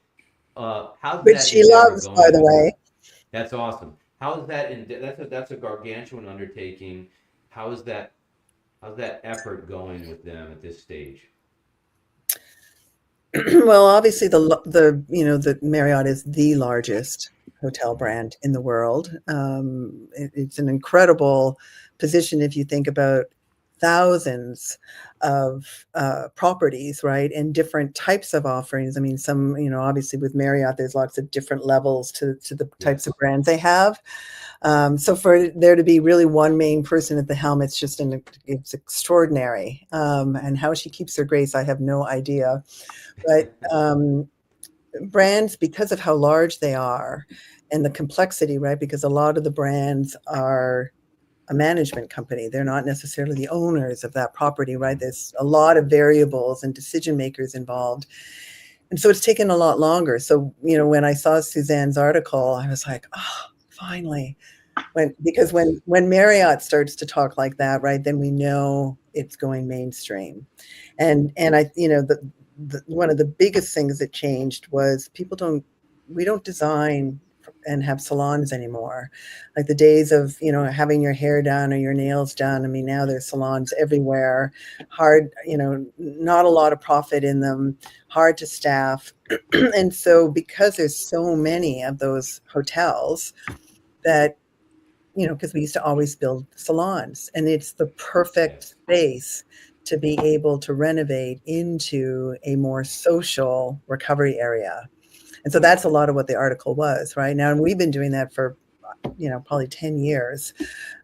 A: how's
B: Which
A: that
B: she
A: endeavor
B: loves, by
A: going
B: the
A: with
B: way.
A: her? That's awesome. How's that? That's a gargantuan undertaking. How is that? How's that effort going with them at this stage?
B: Well, obviously the Marriott is the largest hotel brand in the world. It's an incredible position if you think about thousands of properties, right, and different types of offerings. I mean, some, obviously with Marriott, there's lots of different levels to the types of
A: Yes.
B: brands they have. So for there to be really one main person at the helm, it's extraordinary. And how she keeps her grace, I have no idea. But brands, because of how large they are and the complexity, right? Because a lot of the brands are a management company. They're not necessarily the owners of that property, right? There's a lot of variables and decision makers involved. And so it's taken a lot longer. So, when I saw Suzanne's article, I was like, oh, finally. Because
A: Yes.
B: when Marriott starts to talk like that, right, then we know it's going mainstream. And I, one of the biggest things that changed was we don't design and have salons anymore. Like the days of, having your hair done or your nails done. I mean, now there's salons everywhere. Hard, not a lot of profit in them, hard to staff. And so because there's so many of those hotels that, because we used to always build salons, and it's the perfect
A: Yes.
B: space to be able to renovate into a more social recovery area. And so that's a lot of what the article was, right? Now, and we've been doing that for, probably 10 years,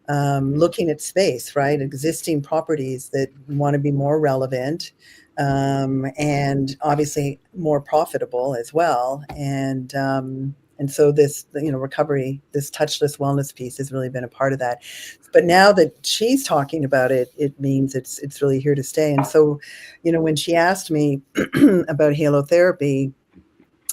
B: looking at space, right? Existing properties that want to be more relevant, and obviously more profitable as well. And so this, recovery, this touchless wellness piece has really been a part of that. But now that she's talking about it, it means it's really here to stay. And so, when she asked me about halotherapy,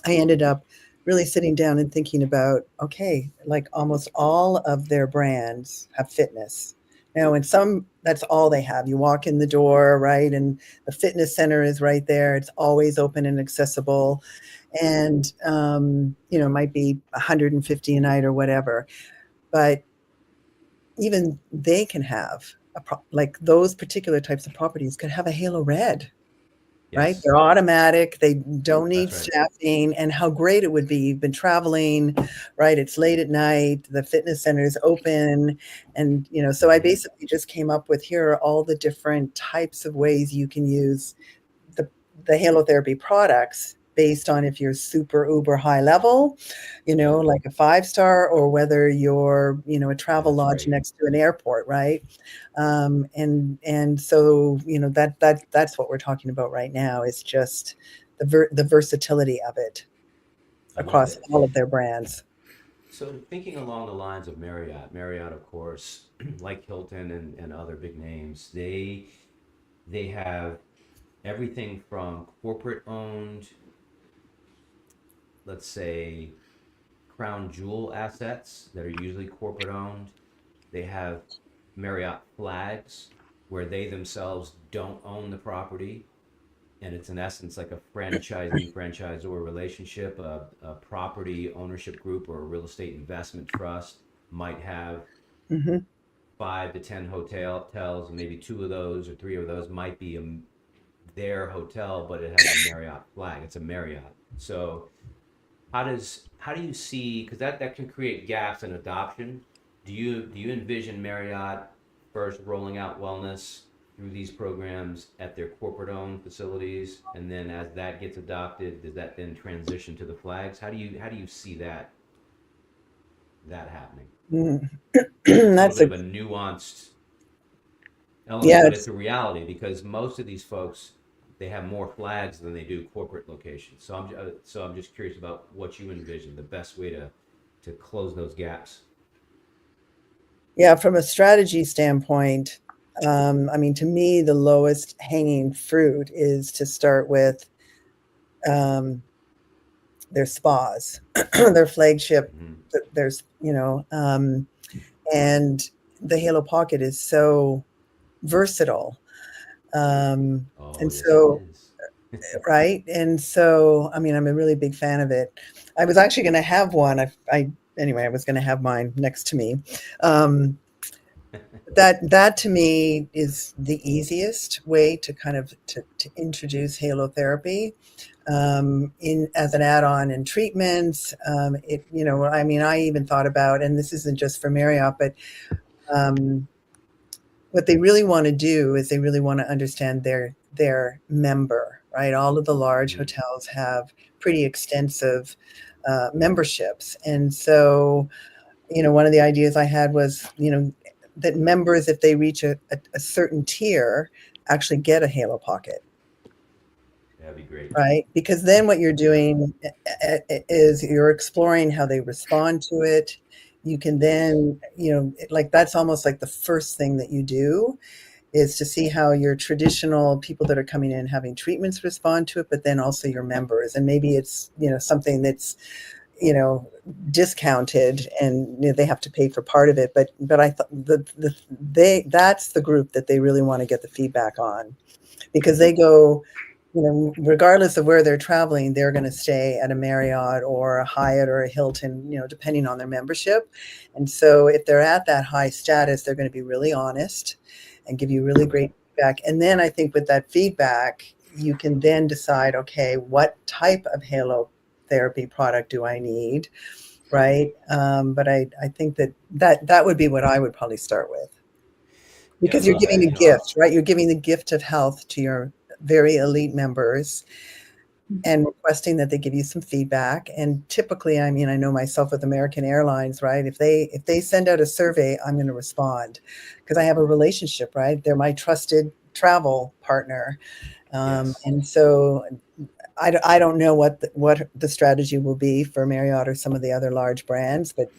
B: I ended up really sitting down and thinking about, okay, like almost all of their brands have fitness. Now, in some, that's all they have. You walk in the door, right? And the fitness center is right there. It's always open and accessible. And, it might be 150 a night or whatever. But even they can have, like those particular types of properties could have a halo red. Right?
A: Yes.
B: They're automatic. They don't need
A: That's right.
B: staffing. And how great it would be. You've been traveling, right? It's late at night. The fitness center is open. And, so I basically just came up with, here are all the different types of ways you can use the halotherapy products based on if you're super uber high level, like a 5-star, or whether you're, a travel
A: That's
B: lodge
A: right.
B: next to an airport, right? And so, that's what we're talking about right now, is just the versatility of it
A: I love
B: across
A: it.
B: all of their brands.
A: So thinking along the lines of Marriott, of course, like Hilton and other big names, they have everything from corporate owned, let's say, crown jewel assets that are usually corporate owned. They have Marriott flags where they themselves don't own the property, and it's in essence like a franchisee franchisor relationship. A property ownership group or a real estate investment trust might have
B: Hmm.
A: 5 to 10 hotels, and maybe two of those or three of those might be their hotel, but it has a Marriott flag. It's a Marriott. So how do you see, because that can create gaps in adoption. Do you envision Marriott first rolling out wellness through these programs at their corporate owned facilities, and then as that gets adopted, does that then transition to the flags? How do you see that happening?
B: Mm.
A: It's a little
B: That's
A: bit
B: a
A: of a nuanced element,
B: yeah.
A: but it's a reality because most of these folks, they have more flags than they do corporate locations. So I'm just curious about what you envision the best way to close those gaps.
B: Yeah, from a strategy standpoint, I mean, to me, the lowest hanging fruit is to start with um, their spas, their flagship.
A: Hmm.
B: There's, and the Halo Pocket is so versatile. Um,
A: Oh,
B: and
A: yes, it
B: so,
A: is.
B: right. And so, I mean, I'm a really big fan of it. I was actually going to have one. Anyway, I was going to have mine next to me. Um, that to me is the easiest way to kind of to introduce halotherapy, in as an add-on in treatments. I mean, I even thought about, and this isn't just for Marriott, but um, what they really want to do is they really want to understand their member, right? All of the large
A: Hmm.
B: hotels have pretty extensive memberships, and so, one of the ideas I had was, that members, if they reach a certain tier, actually get a Halo Pocket,
A: That'd be great.
B: right? Because then what you're doing is you're exploring how they respond to it. You can
A: Yes.
B: then, like that's almost like the first thing that you do, is to see how your traditional people that are coming in having treatments respond to it, but then also your members. And maybe it's, something that's, you know, discounted, and they have to pay for part of it. But I thought that's the group that they really want to get the feedback on, because they go, regardless of where they're traveling, they're going to stay at a Marriott or a Hyatt or a Hilton, depending on their membership. And so if they're at that high status, they're going to be really honest and give you really great feedback. And then I think with that feedback, you can then decide, okay, what type of halo therapy product do I need, right? But I think that would be what I would probably start with.
A: Yeah,
B: because you're
A: go
B: giving
A: ahead.
B: a gift, right? You're giving the gift of health to your very elite members and requesting that they give you some feedback. And typically, I mean, I know myself with American Airlines, right? If they send out a survey, I'm going to respond because I have a relationship, right? They're my trusted travel partner.
A: Yes.
B: And so I don't know what the strategy will be for Marriott or some of the other large brands, but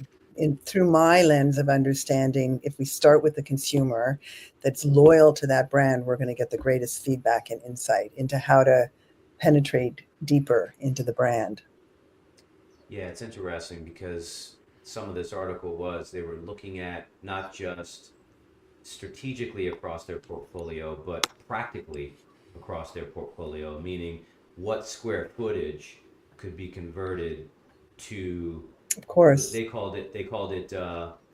B: through my lens of understanding, if we start with the consumer that's loyal to that brand, we're going to get the greatest feedback and insight into how to penetrate deeper into the brand.
A: Yeah, it's interesting because some of this article was they were looking at not just strategically across their portfolio, but practically across their portfolio, meaning what square footage could be converted to,
B: Of course,
A: they called it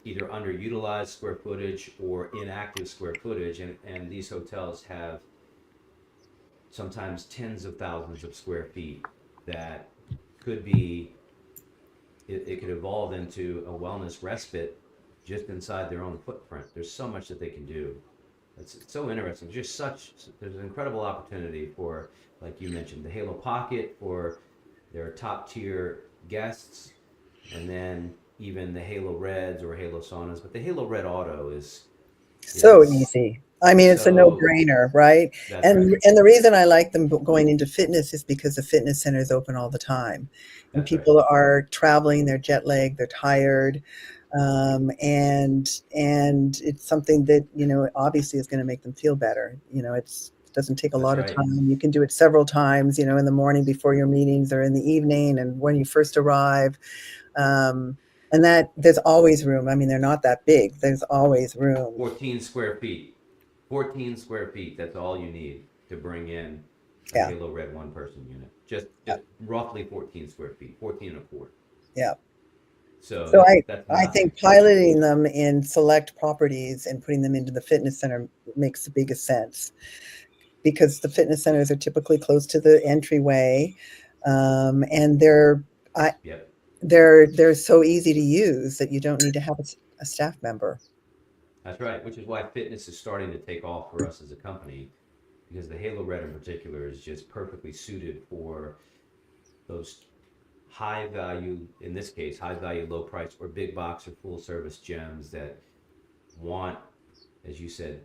A: either underutilized square footage or inactive square footage, and these hotels have sometimes tens of thousands of square feet that could be it could evolve into a wellness respite just inside their own footprint. There's so much that they can do. It's so interesting. There's an incredible opportunity for, like you mentioned, the Halo Pocket for their top tier guests, and then even the Halo Reds or Halo Saunas. But the Halo Red Auto
B: so
A: is
B: easy. I mean, it's a
A: so
B: no-brainer, right?
A: that's right.
B: And the reason I like them going into fitness is because the fitness center is open all the time, and
A: That's right.
B: people are traveling, they're jet lagged, they're tired, and it's something that obviously is going to make them feel better. It doesn't take a
A: That's
B: lot of
A: right.
B: time. You can do it several times, in the morning before your meetings or in the evening and when you first arrive. Um, and that there's always room. I mean, they're not that big. There's always room.
A: 14 square feet. 14 square feet. That's all you need to bring in a
B: Yeah.
A: Halo Red one person unit. Just roughly 14 square feet, 14 and a quarter.
B: Yeah.
A: So
B: So
A: that's
B: I
A: nothing.
B: think piloting them in select properties and putting them into the fitness center makes the biggest sense because the fitness centers are typically close to the entryway, and I,
A: Yep.
B: they're so easy to use that you don't need to have a staff member.
A: That's right. Which is why fitness is starting to take off for us as a company because the Halo Red in particular is just perfectly suited for those high value, in this case, high value, low price, or big box or full service gyms that want, as you said,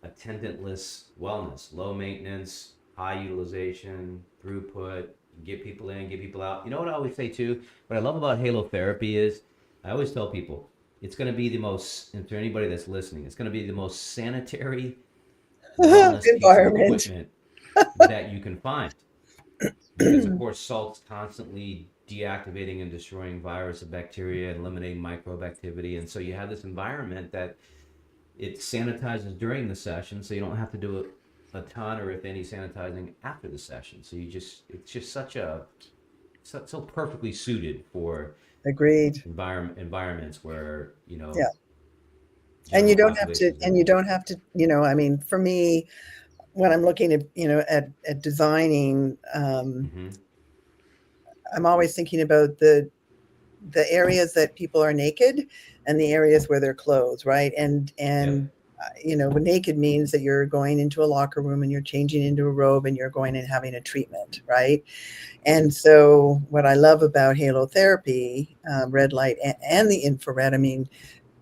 A: attendantless wellness, low maintenance, high utilization, throughput, get people in, get people out. You know what I always say too? What I love about Halo Therapy is I always tell people it's going to be the most, and for anybody that's listening, it's going to be the most sanitary wellness piece of
B: Environment.
A: equipment that you can find. Because, of course, salt's constantly deactivating and destroying virus and bacteria and eliminating microbe activity. And so you have this environment that it sanitizes during the session, so you don't have to do a ton or if any sanitizing after the session. So it's just so perfectly suited for
B: Agreed.
A: environments where
B: Yeah. And
A: general populations are.
B: you don't have to, I mean, for me, when I'm looking at, at designing,
A: Mm-hmm.
B: I'm always thinking about the areas that people are naked and the areas where they're clothed, right? And
A: Yep.
B: when naked means that you're going into a locker room and you're changing into a robe and you're going and having a treatment, right? And so what I love about Halo Therapy, red light and the infrared, I mean,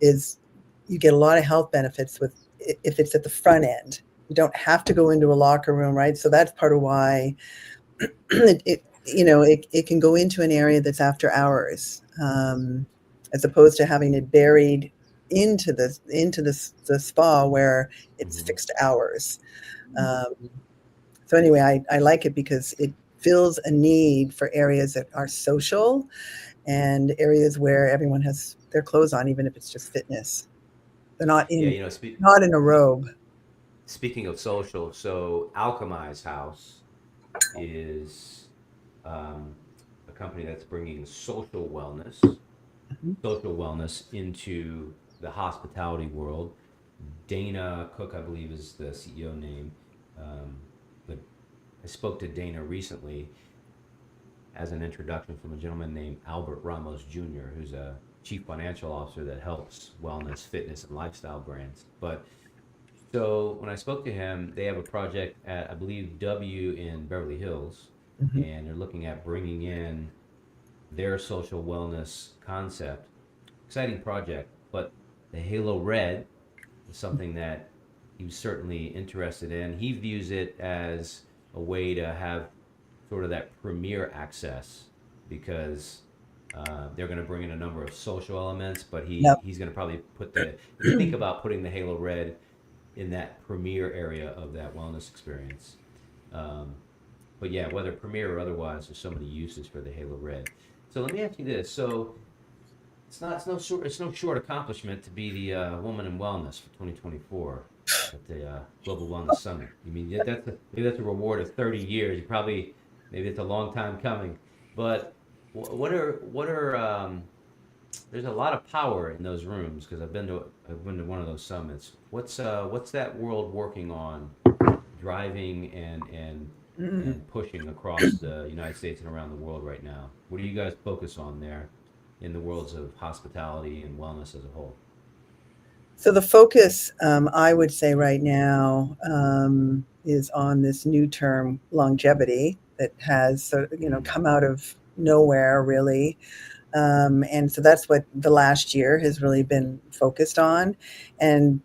B: is you get a lot of health benefits with if it's at the front end. You don't have to go into a locker room, right? So that's part of why it can go into an area that's after hours, as opposed to having it buried into the spa where it's
A: Mm-hmm.
B: fixed hours. Um, so anyway, I like it because it fills a need for areas that are social and areas where everyone has their clothes on, even if it's just fitness. They're
A: Yeah,
B: not in a robe.
A: speaking of social, so Alchemy's House is um, a company that's bringing
B: Mhm.
A: social wellness into the hospitality world. Dana Cook, I believe, is the CEO name. But I spoke to Dana recently as an introduction from a gentleman named Albert Ramos Jr., who's a chief financial officer that helps wellness, fitness, and lifestyle brands. But So when I spoke to him, they have a project at, I believe, W in Beverly Hills,
B: Mhm.
A: and they're looking at bringing in their social wellness concept. Exciting project, but the Halo Red is something that he was certainly interested in. He views it as a way to have sort of that premier access because they're going to bring in a number of social elements, but
B: Yep.
A: he's going to probably put the think about putting the Halo Red in that premier area of that wellness experience. Um, but yeah, whether premier or otherwise, there's so many uses for the Halo Red. So let me ask you this: so it's no short accomplishment to be the woman in wellness for 2024 at the Global Wellness Summit. I mean, maybe that's a reward of 30 years. You probably maybe it's a long time coming, but what are there's a lot of power in those rooms because I've been to one of those summits. What's that world working on, driving and pushing across the United States and around the world right now? What do you guys focus on there in the worlds of hospitality and wellness as a whole?
B: So the focus, I would say right now, is on this new term longevity that has
A: Mm,
B: come out of nowhere really. And so that's what the last year has really been focused on. And,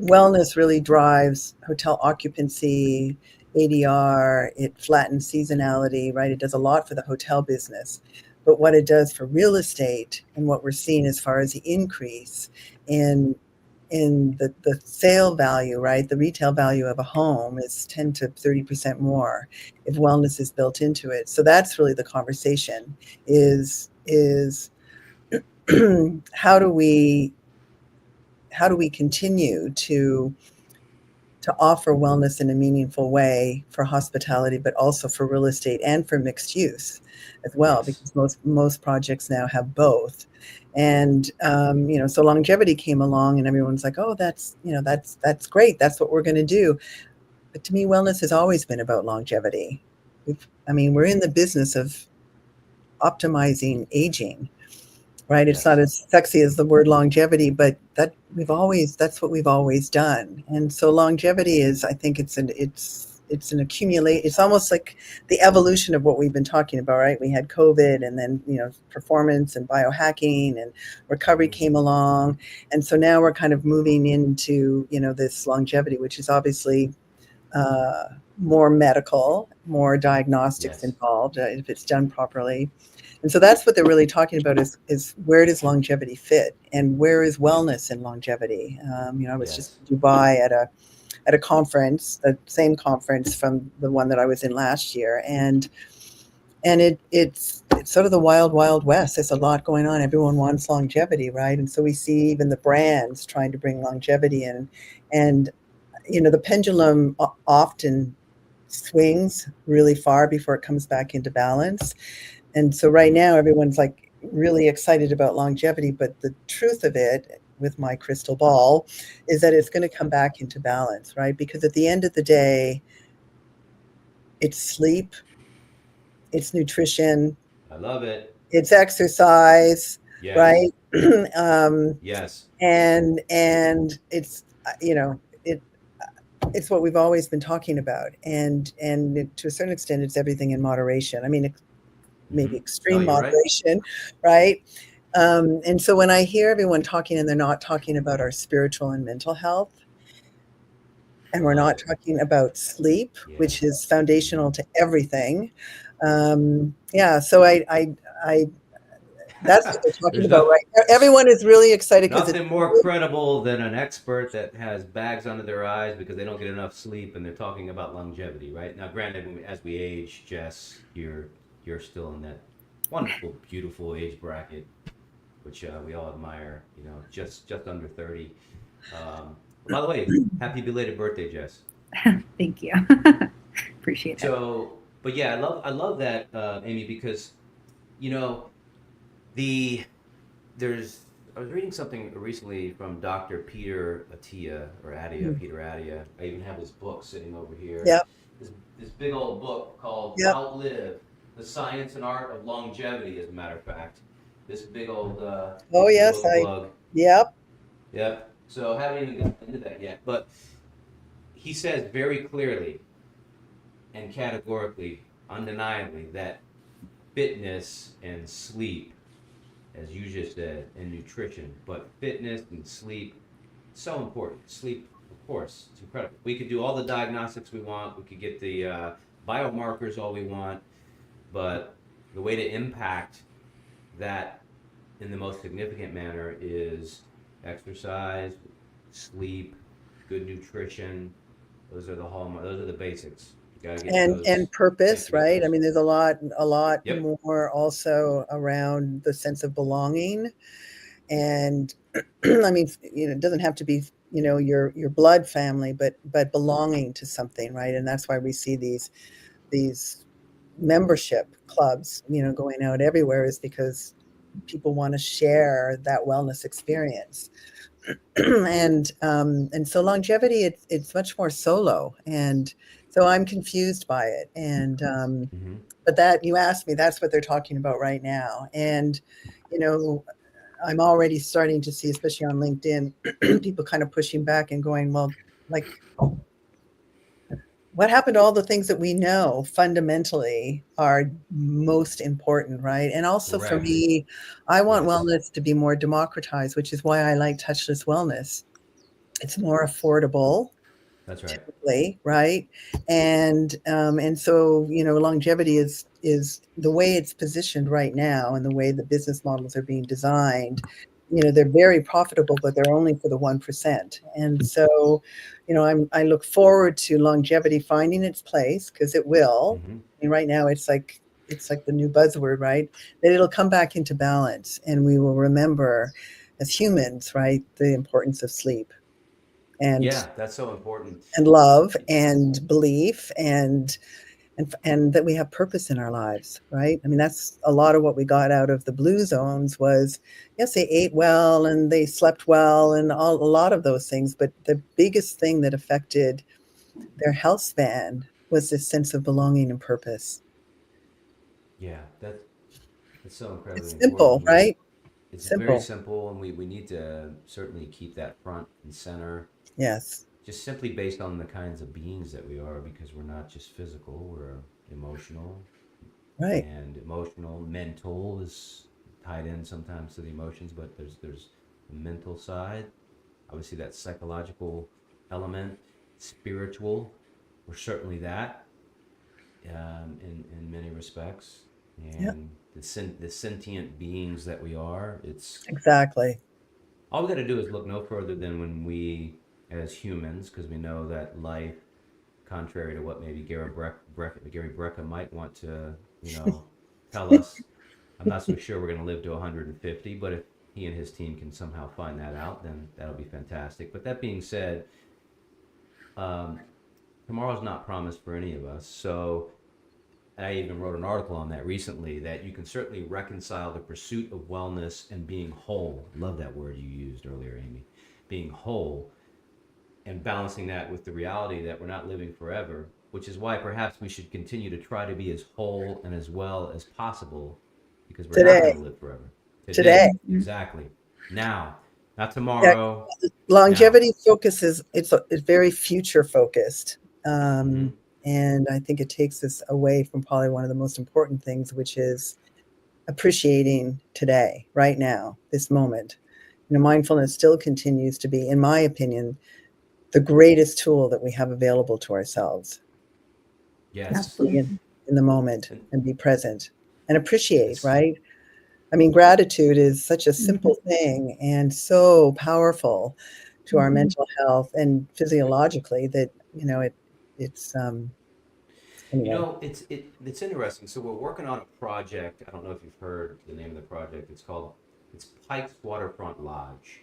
B: wellness really drives hotel occupancy, ADR, it flattens seasonality, right? It does a lot for the hotel business. But what it does for real estate and what we're seeing as far as the increase in the sale value, right? The retail value of a home is 10 to 30% more if wellness is built into it. So that's really the conversation is how do we continue to offer wellness in a meaningful way for hospitality, but also for real estate and for mixed use as well,
A: yes.
B: because most projects now have both. And so longevity came along, and everyone's like, "Oh, that's great. That's what we're going to do." But to me, wellness has always been about longevity. We're in the business of optimizing aging, right? It's not
A: Yes.
B: as sexy as the word longevity, but that's what we've always done. And so longevity is, I think it's an accumulate. It's almost like the evolution of what we've been talking about, right? We had COVID, and then performance and biohacking and recovery
A: Hmm.
B: came along, and so now we're kind of moving into this longevity, which is obviously uh, more medical, more diagnostics
A: Yes.
B: involved if it's done properly. And so that's what they're really talking about is where does longevity fit and where is wellness in longevity? I was just
A: Yes.
B: in Dubai at a conference, the same conference from the one that I was in last year, and it's sort of the wild west. There's a lot going on. Everyone wants longevity, right? And so we see even the brands trying to bring longevity in, and the pendulum often swings really far before it comes back into balance. And so right
A: Hmm.
B: now everyone's like really excited about longevity, but the truth of it with my crystal ball is that it's going to come back into balance, right? Because at the end of the day, it's sleep, it's nutrition,
A: I love it.
B: it's exercise,
A: Yes.
B: right? um,
A: Yes.
B: and it's it's what we've always been talking about, and to a certain extent, it's everything in moderation. Maybe
A: Hmm. No,
B: extreme
A: you're right.
B: moderation, right? And so when I hear everyone talking and they're not talking about our spiritual and mental health, and
A: I
B: we're
A: love
B: not
A: it.
B: talking about sleep,
A: Yeah.
B: which is
A: Hmm.
B: foundational to everything. Yeah, so I that's what they're talking
A: There's
B: about,
A: no
B: right? Everyone is really excited because it's
A: nothing more credible than an expert that has bags under their eyes because they don't get enough sleep and they're talking about longevity, right? Now, granted, as we age, Jess, you're still in that wonderful, beautiful age bracket, which we all admire. You know, just under 30. By the way, happy belated birthday, Jess.
C: Thank you. Appreciate it.
A: So, but yeah, I love that, Amy, because you know the there's I was reading something recently from Dr. Peter Attia or Adia,
B: Mhm.
A: Peter Adia. I even have his book sitting over here.
B: Yep,
A: This big old book called
B: yep.
A: Outlive: The Science and Art of Longevity. As a matter of fact, this big old
B: Oh
A: piece of
B: yes,
A: book glug.
B: yep.
A: Yep. So I haven't even gotten into that yet. But he says very clearly and categorically, undeniably, that fitness and sleep, as you just said, and nutrition, but fitness and sleep, so important. Sleep, of course, it's incredible. We could do all the diagnostics we want. We could get the biomarkers all we want, but the way to impact that in the most significant manner is exercise, sleep, good nutrition. Those are the hallmark. Those are the basics. You got to get
B: and
A: those. You have
B: purpose,
A: to get
B: right? I
A: those.
B: mean, there's a lot
A: Yep.
B: more also around the sense of belonging. And I mean, it doesn't have to be, your blood family, but belonging to something, right? And that's why we see these membership clubs, going out everywhere, is because people want to share that wellness experience. And so longevity, it's much more solo, and so I'm confused by it. And
A: Mm-hmm.
B: but that, you asked me, that's what they're talking about right now. And you know I'm already starting to see, especially on LinkedIn, people kind of pushing back and going, well, like, what happened to all the things that we know fundamentally are most important, right? And also for
A: Correct.
B: me, I want
A: Yes.
B: wellness to be more democratized, which is why I like touchless wellness. It's more affordable,
A: That's right.
B: typically, right? And so, longevity is the way it's positioned right now, and the way the business models are being designed. They're very profitable, but they're only for the 1%. And so, I look forward to longevity finding its place, because it will.
A: Mm-hmm.
B: I mean, right now it's like the new buzzword, right? That it'll come back into balance, and we will remember as humans, right, the importance of sleep, and
A: Yeah, that's so important.
B: love and belief, and that we have purpose in our lives, right? I mean, that's a lot of what we got out of the blue zones. Was, yes, they ate well and they slept well and a lot of those things, but the biggest thing that affected their health span was this sense of belonging and purpose.
A: Yeah, that's so incredibly
B: It's
A: important.
B: simple, right?
A: It's very
B: Simple.
A: simple, and we need to certainly keep that front and center,
B: Yes.
A: just simply based on the kinds of beings that we are, because we're not just physical, we're emotional,
B: Right.
A: and emotional, mental is tied in sometimes to the emotions, but there's the mental side, obviously that psychological element, spiritual, we're certainly that, in many respects,
B: Yeah.
A: and the sentient beings that we are. It's
B: Exactly.
A: all we got to do is look no further than when we, as humans, because we know that life, contrary to what maybe Gary Brecka might want to, tell us. I'm not so sure we're going to live to 150, but if he and his team can somehow find that out, then that'll be fantastic. But that being said, um, tomorrow's not promised for any of us. So I even wrote an article on that recently, that you can certainly reconcile the pursuit of wellness and being whole. Love that word you used earlier, Amy. Being whole, and balancing that with the reality that we're not living forever, which is why perhaps we should continue to try to be as whole and as well as possible, because we're not going
B: Today.
A: to live forever.
B: Today.
A: Today, exactly. Now, not
B: Yeah.
A: tomorrow. Now.
B: Longevity focuses, it's very future focused.
A: Mm-hmm.
B: And I think it takes us away from probably one of the most important things, which is appreciating today, right now, this moment. Mindfulness still continues to be, in my opinion, the greatest tool that we have available to ourselves.
A: Yes.
B: Be in the moment
A: And
B: and be present and appreciate,
A: it's
B: right? I mean, gratitude is such a
C: Mhm.
B: simple thing and so powerful to our
C: Mhm.
B: mental health and physiologically, that, it's, anyway.
A: it's interesting. So we're working on a project. I don't know if you've heard the name of the project. It's Pike's Waterfront Lodge.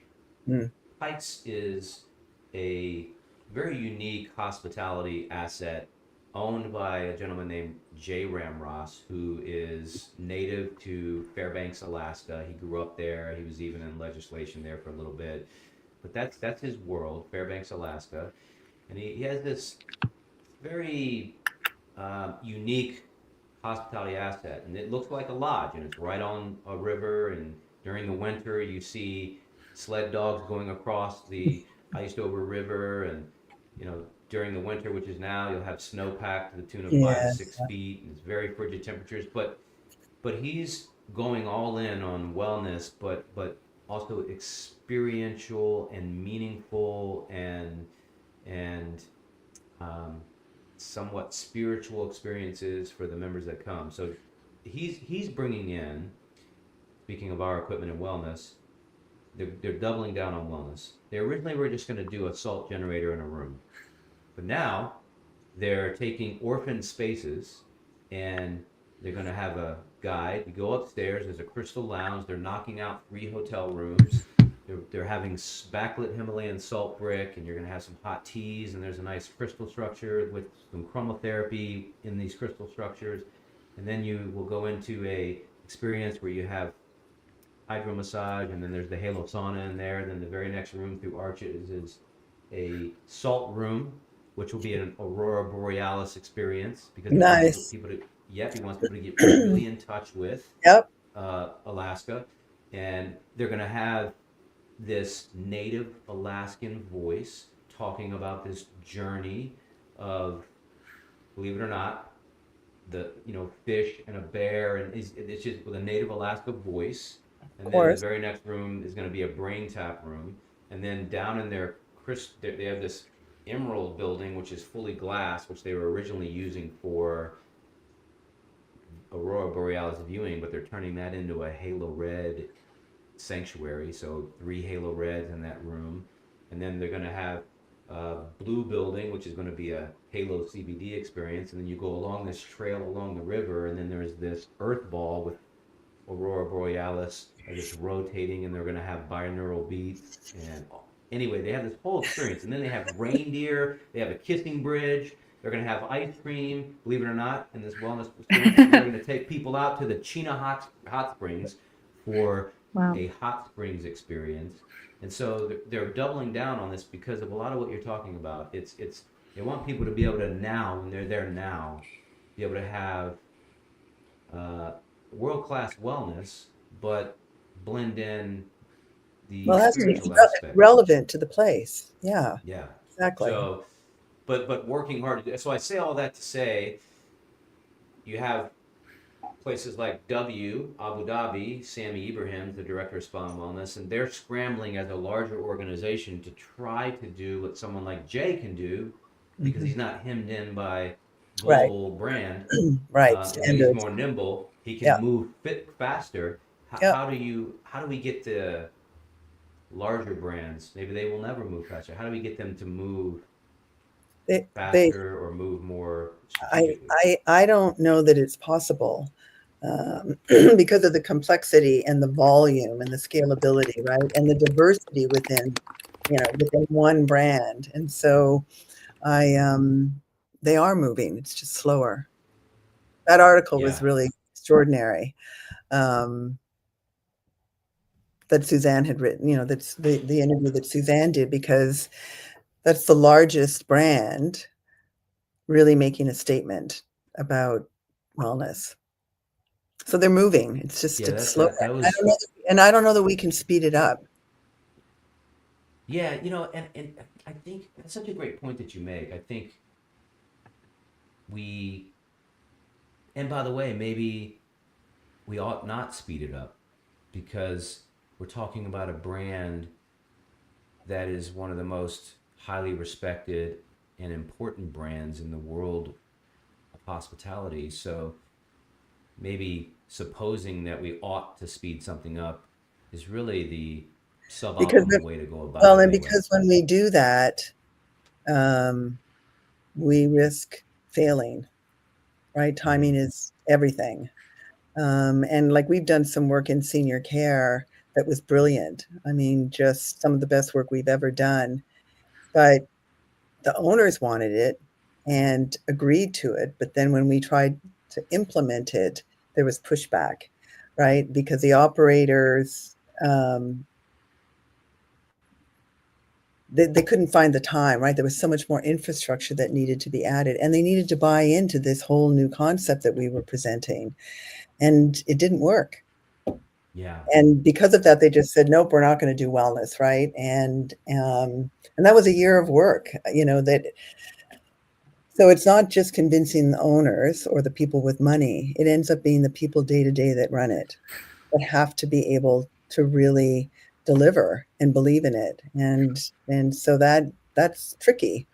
B: Mm,
A: Pike's is a very unique hospitality asset owned by a gentleman named Jay Ramross, who is native to Fairbanks, Alaska. He grew up there. He was even in legislation there for a little bit. But that's his world, Fairbanks, Alaska. And he has this very unique hospitality asset, and it looks like a lodge, and it's right on a river. And during the winter, you see sled dogs going across the iced over river, and during the winter, which is now, you'll have snowpack to the tune of five to
B: Yeah.
A: six feet, and it's very frigid temperatures. But he's going all in on wellness, but also experiential and meaningful and um, somewhat spiritual experiences for the members that come. So he's bringing in. Speaking of our equipment and wellness, they're doubling down on wellness. They originally were just going to do a salt generator in a room, but now they're taking orphan spaces and they're going to have a guide. You go upstairs, there's a crystal lounge. They're knocking out 3 hotel rooms. They're having backlit Himalayan salt brick, and you're going to have some hot teas, and there's a nice crystal structure with some chromotherapy in these crystal structures. And then you will go into a experience where you have hydro massage, and then there's the halo sauna in there. Then the very next room through arches is a salt room, which will be an aurora borealis experience, because he wants
B: Nice.
A: people to, yep, he wants people to get really in touch with
B: Yep.
A: Alaska. And they're going to have this native Alaskan voice talking about this journey of, believe it or not, the fish and a bear, and it's just with a native Alaska voice. And
B: Of
A: then the
B: course.
A: very next room is going to be a brain tap room, and then down in their they have this emerald building, which is fully glass, which they were originally using for aurora borealis viewing, but they're turning that into a halo red sanctuary. So 3 halo reds in that room, and then they're going to have a blue building, which is going to be a halo CBD experience, and then you go along this trail along the river, and then there's this earth ball with aurora borealis just rotating, and they're going to have binaural beats. And anyway, they have this whole experience, and then they have reindeer, they have a kissing bridge, they're going to have ice cream, believe it or not, in this wellness experience. They're going to take people out to the Chena hot springs for
C: Wow.
A: a hot springs experience. And so they're doubling down on this because of a lot of what you're talking about. It's they want people to be able to, now when they're there now, be able to have world-class wellness, but blend in the
B: Well, it has to be
A: spiritual aspect.
B: relevant to the place. Yeah,
A: Yeah.
B: exactly.
A: So, but working hard. So I say all that to say, you have places like Abu Dhabi, Sammy Ibrahim, the director of Spa and Wellness, and they're scrambling as a larger organization to try to do what someone like Jay can do, because he's not hemmed in by
B: Right.
A: global brand.
B: Right.
A: He's
B: Standards.
A: more nimble. He can
B: Yeah.
A: move faster.
B: Yeah.
A: How do we get the larger brands? Maybe they will never move faster. How do we get them to move faster or move more strategically?
B: I don't know that it's possible, because of the complexity and the volume and the scalability, right? And the diversity within one brand. And so they are moving. It's just slower. That article was really extraordinary. That Suzanne had written, that's the interview that Suzanne did, because that's the largest brand really making a statement about wellness. So they're moving. It's just, it's slow. I don't know that we can speed it up.
A: Yeah, and I think that's such a great point that you make. I think and by the way, maybe we ought not speed it up, because we're talking about a brand that is one of the most highly respected and important brands in the world of hospitality. So maybe supposing that we ought to speed something up is really the suboptimal way to go about it.
B: Well, and because when we do that, we risk failing, right? Timing is everything. And like, we've done some work in senior care that was brilliant. I mean, just some of the best work we've ever done. But the owners wanted it and agreed to it. But then when we tried to implement it, there was pushback, right? Because the operators, they couldn't find the time, right? There was so much more infrastructure that needed to be added, and they needed to buy into this whole new concept that we were presenting, and it didn't work.
A: Yeah.
B: And because of that, they just said, nope, we're not going to do wellness, right? And that was a year of work, that so it's not just convincing the owners or the people with money. It ends up being the people day to day that run it that have to be able to really deliver and believe in it. And so that's tricky,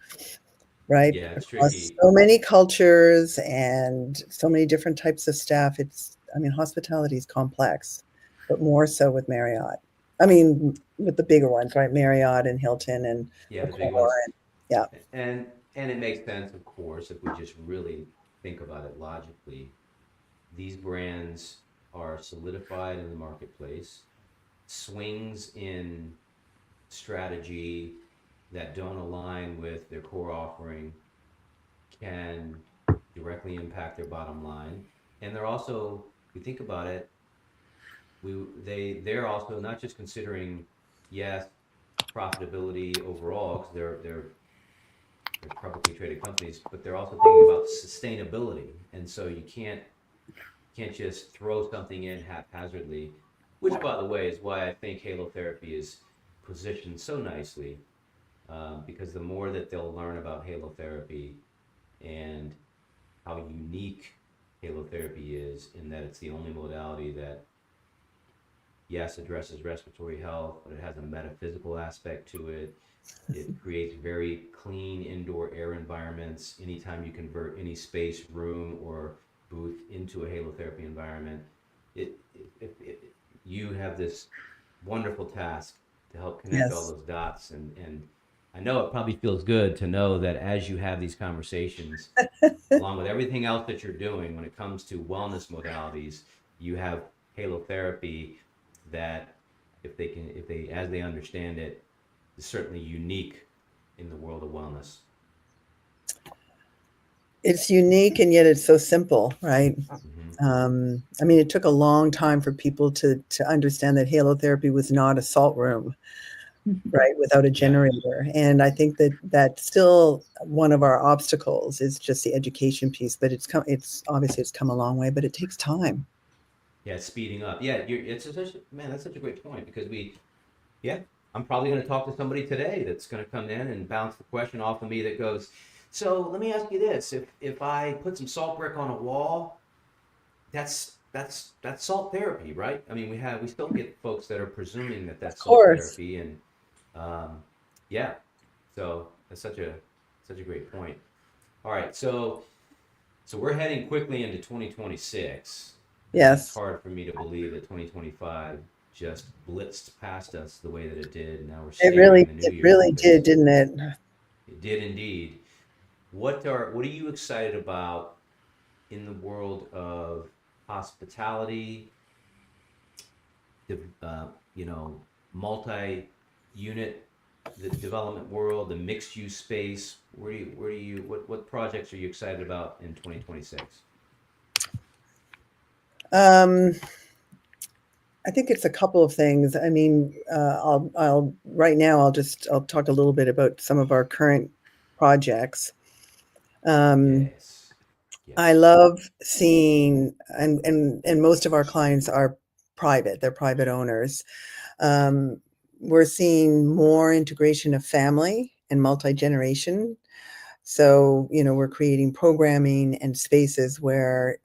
B: right?
A: Yeah, it's
B: Across
A: tricky.
B: so many cultures and so many different types of staff. Hospitality is complex, but more so with Marriott. I mean, with the bigger ones, right? Marriott and Hilton and
A: Yeah, the big
B: Accor.
A: ones.
B: And yeah.
A: And it makes sense, of course, if we just really think about it logically. These brands are solidified in the marketplace. Swings in strategy that don't align with their core offering can directly impact their bottom line. And they're also, if you think about it, they're also not just considering, yes, profitability overall, because they're publicly traded companies, but they're also thinking about sustainability. And so you can't just throw something in haphazardly, which, by the way, is why I think halotherapy is positioned so nicely, because the more that they'll learn about halotherapy and how unique halotherapy is, in that it's the only modality that, yes, addresses respiratory health, but it has a metaphysical aspect to it. It creates very clean indoor air environments. Anytime you convert any space, room, or booth into a halotherapy environment, it you have this wonderful task to help connect all
B: Yes.
A: those dots. And I know it probably feels good to know that as you have these conversations, along with everything else that you're doing when it comes to wellness modalities, you have halotherapy that, if they, as they understand it, is certainly unique in the world of wellness.
B: It's unique and yet it's so simple, right?
A: Mm-hmm.
B: It took a long time for people to understand that halotherapy was not a salt room, right, without a
A: Yeah.
B: generator. And I think that that's still one of our obstacles is just the education piece. But it's obviously it's come a long way, but it takes time.
A: Yeah, it's speeding up. Yeah, man, that's such a great point, because yeah, I'm probably going to talk to somebody today that's going to come in and bounce the question off of me that goes, so let me ask you this: if I put some salt brick on a wall, that's salt therapy, right? I mean, we still get folks that are presuming that
B: Of
A: that's salt
B: course.
A: therapy, and um, yeah, so that's such a great point. All right, so we're heading quickly into 2026, and it's
B: Yes.
A: hard for me to believe that 2025 just blitzed past us the way that it did, and now we're
B: It
A: staring the new year in the
B: really did,
A: face.
B: didn't it?
A: It did indeed. What are you excited about in the world of hospitality, uh, you know, multi-unit, the development world, the mixed-use space? What projects are you excited about in 2026?
B: Um, I think it's a couple of things. I'll right now I'll talk a little bit about some of our current projects. Um,
A: Yes.
B: I
A: Yes.
B: love seeing, and most of our clients are private. They're private owners. Um, we're seeing more integration of family and multi-generation. So, we're creating programming and spaces where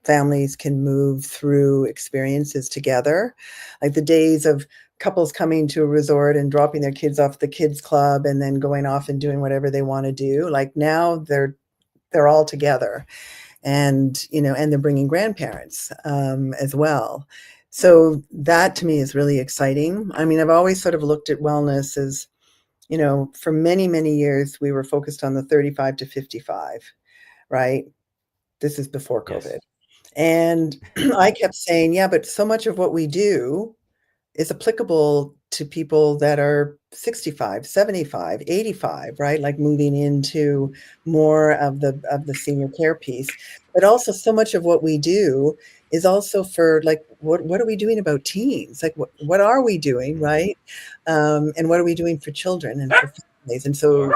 B: families can move through experiences together. Like the days of couples coming to a resort and dropping their kids off at the kids club and then going off and doing whatever they want to do. Like now they're all together, and they're bringing grandparents as well. So that to me is really exciting. I've always sort of looked at wellness as, for many, many years, we were focused on the 35 to 55, right? This is before COVID.
A: Yes.
B: And I kept saying, yeah, but so much of what we do is applicable to people that are 65, 75, 85, right? Like moving into more of the senior care piece. But also so much of what we do is also for like what are we doing about teens? Like what are we doing,
A: Mm-hmm.
B: right? And what are we doing for children and for families? And so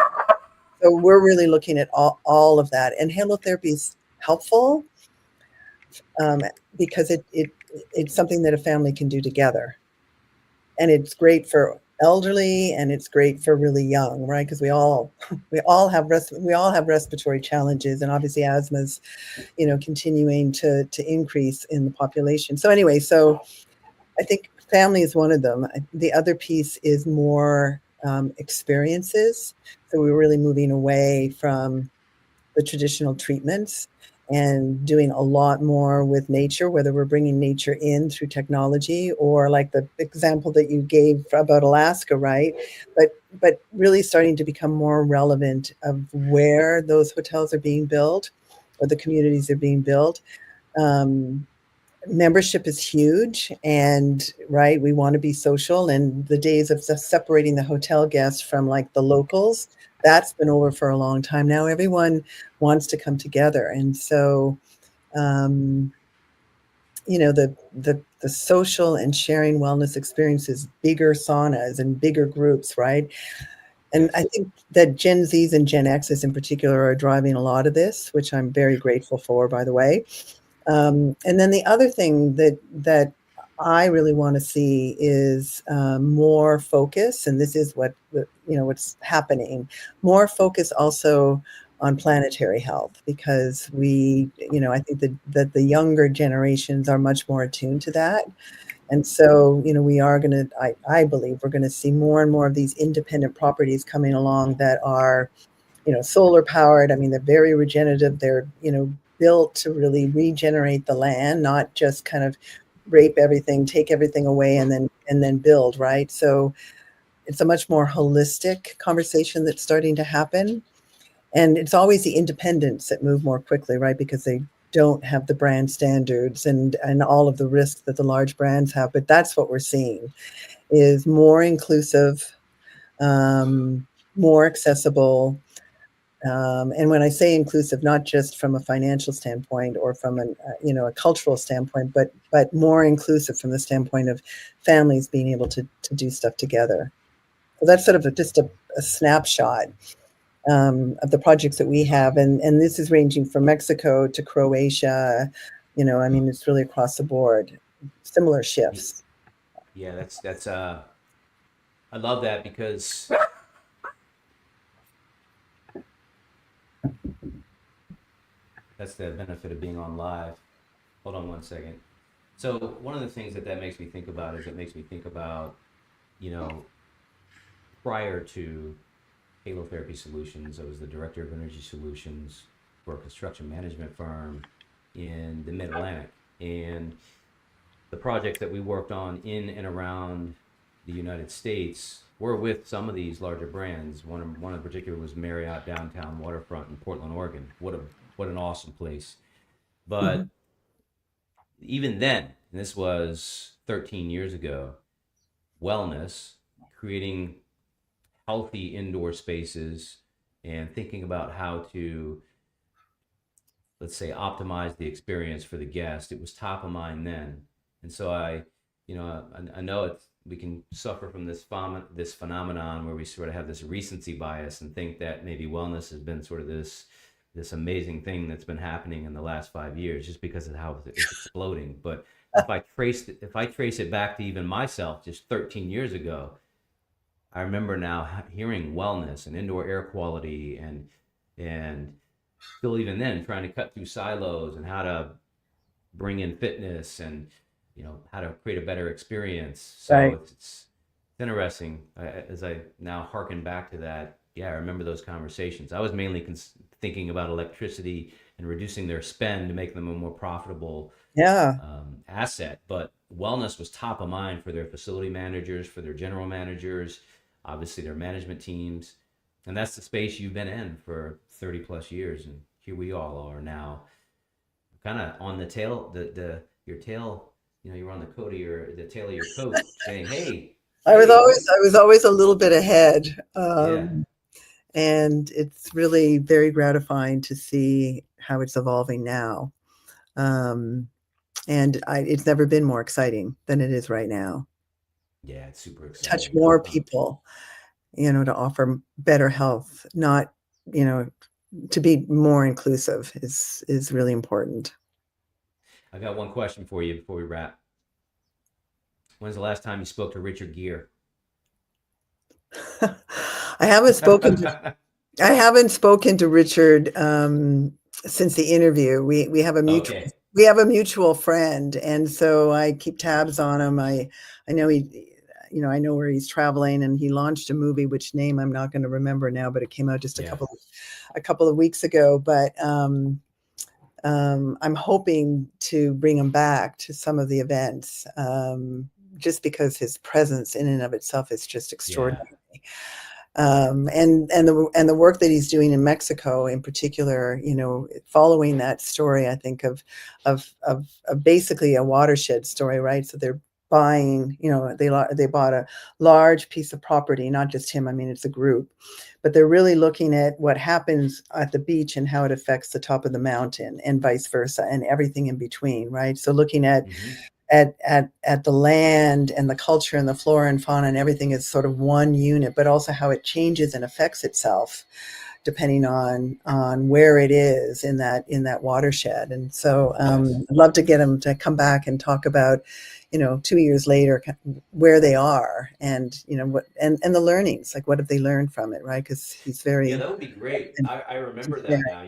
B: we're really looking at all of that. And halotherapy is helpful, um, because it's something that a family can do together. And it's great for elderly and it's great for really young, right? Because we all have respiratory challenges, and obviously asthma's, continuing to increase in the population. So anyway, so I think family is one of them. The other piece is more experiences. So we're really moving away from the traditional treatments and doing a lot more with nature, whether we're bringing nature in through technology or like the example that you gave about Alaska, right? But really starting to become more relevant of where those hotels are being built or the communities are being built. Membership is huge, and right, we want to be social, and the days of separating the hotel guests from like the locals, that's been over for a long time now. Everyone wants to come together, and so um, the social and sharing wellness experiences, bigger saunas and bigger groups, right? And I think that Gen Zs and Gen Xs in particular are driving a lot of this, which I'm very grateful for, by the way. And then the other thing that I really want to see is more focus, and this is what's happening. More focus also on planetary health, because I think that the younger generations are much more attuned to that. And so, we are going to, I believe we're going to see more and more of these independent properties coming along that are, solar powered. I mean, they're very regenerative. They're, built to really regenerate the land, not just kind of rape everything, take everything away, and then build, right? So it's a much more holistic conversation that's starting to happen. And it's always the independents that move more quickly, right? Because they don't have the brand standards and all of the risks that the large brands have. But that's what we're seeing is more inclusive, more accessible. And when I say inclusive, not just from a financial standpoint or from a cultural standpoint, but more inclusive from the standpoint of families being able to do stuff together. So that's sort of just a snapshot of the projects that we have, and this is ranging from Mexico to Croatia. I mean, it's really across the board, similar shifts.
A: Yeah, that's I love that because that's the benefit of being on live. Hold on one second. So one of the things that makes me think about is it makes me think about, you know, prior to Halo Therapy Solutions, I was the director of energy solutions for a construction management firm in the Mid Atlantic, and the projects that we worked on in and around the United States were with some of these larger brands. One in particular was Marriott Downtown Waterfront in Portland, Oregon. What an awesome place!
B: Mm-hmm.
A: But even then, and this was 13 years ago, wellness, creating healthy indoor spaces, and thinking about how to, let's say, optimize the experience for the guest. It was top of mind then, and so I know we can suffer from this phenomenon where we sort of have this recency bias and think that maybe wellness has been sort of this amazing thing that's been happening in the last 5 years just because of how it's exploding. But if I trace it back to even myself just 13 years ago, I remember now hearing wellness and indoor air quality and still even then trying to cut through silos and how to bring in fitness and how to create a better experience. So
B: Right.
A: it's interesting as I now harken back to that. Yeah, I remember those conversations. I was mainly thinking about electricity and reducing their spend to make them a more profitable
B: Yeah.
A: asset, but wellness was top of mind for their facility managers, for their general managers, obviously their management teams. And that's the space you've been in for 30 plus years. And here we all are now, kind of on the tail, your tail, you were on the tail of your coat saying, hey, hey,
B: I was always a little bit ahead.
A: yeah,
B: And it's really very gratifying to see how it's evolving now. Um, and it's never been more exciting than it is right now.
A: yeah, it's super
B: Touch
A: exciting.
B: more people, to offer better health, not, you know, to be more inclusive is really important.
A: I got one question for you before we wrap. When's the last time you spoke to Richard Gere?
B: I haven't spoken to I haven't spoken to Richard since the interview. We have a mutual
A: Okay.
B: we have a mutual friend, and so I keep tabs on him. I know I know where he's traveling, and he launched a movie, which name I'm not going to remember now, but it came out just
A: Yeah.
B: a couple of weeks ago. But I'm hoping to bring him back to some of the events, just because his presence in and of itself is just
A: Yeah.
B: extraordinary. And the work that he's doing in Mexico, in particular, following that story, I think of basically a watershed story, right? So they're buying, they bought a large piece of property, not just him. I mean, it's a group, but they're really looking at what happens at the beach and how it affects the top of the mountain, and vice versa, and everything in between, right? So looking at the land and the culture and the flora and fauna and everything is sort of one unit, but also how it changes and affects itself depending on where it is in that watershed. And so I'd love to get them to come back and talk about, 2 years later, where they are, and what and the learnings, like what have they learned from it, right? Because he's
A: Yeah,
B: very
A: that would be great. I remember that now.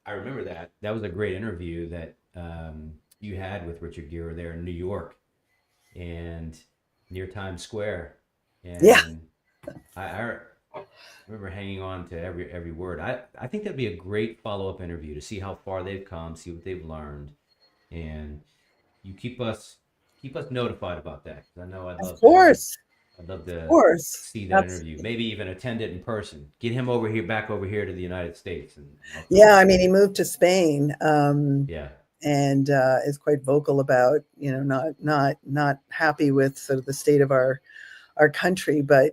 A: I remember that. That was a great interview that you had with Richard Gere there in New York and near Times Square.
B: yeah.
A: And I remember hanging on to every word. I think that'd be a great follow-up interview to see how far they've come, see what they've learned, and you keep us notified about that. 'Cause I know
B: Of course,
A: I'd love
B: of
A: to
B: course.
A: see that
B: That's
A: interview. Maybe even attend it in person. Get him over here, back over here to the United States, and I'll come.
B: Yeah, I mean, he moved to Spain.
A: Yeah.
B: And is quite vocal about not happy with sort of the state of our country, but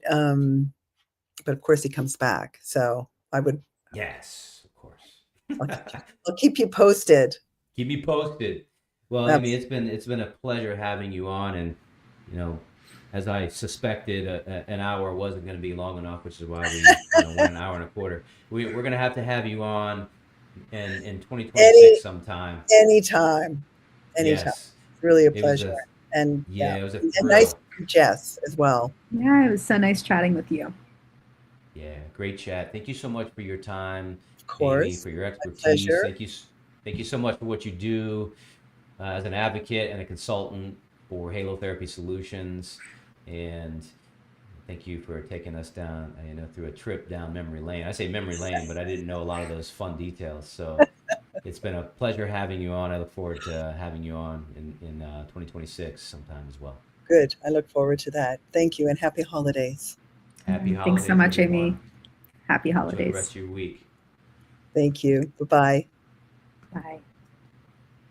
B: of course he comes back. So
A: Yes, of course.
B: I'll keep you posted.
A: Keep me posted. Well, Amy,
B: That's
A: it's been a pleasure having you on, and you know, as I suspected, an hour wasn't going to be long enough, which is why we went an hour and a quarter. We're going to have you on in 2026
B: any
A: sometime.
B: anytime, anytime.
A: Yes,
B: It's really a
A: it was
B: pleasure,
A: a
B: and yeah,
A: yeah, it was a
B: and nice
A: thrill.
B: to meet Jess as well.
C: Yeah, it was so nice chatting with you.
A: Yeah, great chat. Thank you so much for your time,
B: Of
A: Amy,
B: course,
A: for your
B: my
A: expertise.
B: pleasure.
A: Thank you so much for what you do as an advocate and a consultant for Halo Therapy Solutions. And thank you for taking us down, through a trip down memory lane. I say memory lane, but I didn't know a lot of those fun details. So it's been a pleasure having you on. I look forward to having you on in 2026 sometime as well.
B: Good. I look forward to that. Thank you, and happy holidays.
A: Happy
C: Thanks so
A: holidays,
C: much, Amy.
A: everyone.
C: Happy
A: Enjoy the
C: holidays.
A: rest of your week.
B: Thank you. Bye-bye.
C: Bye.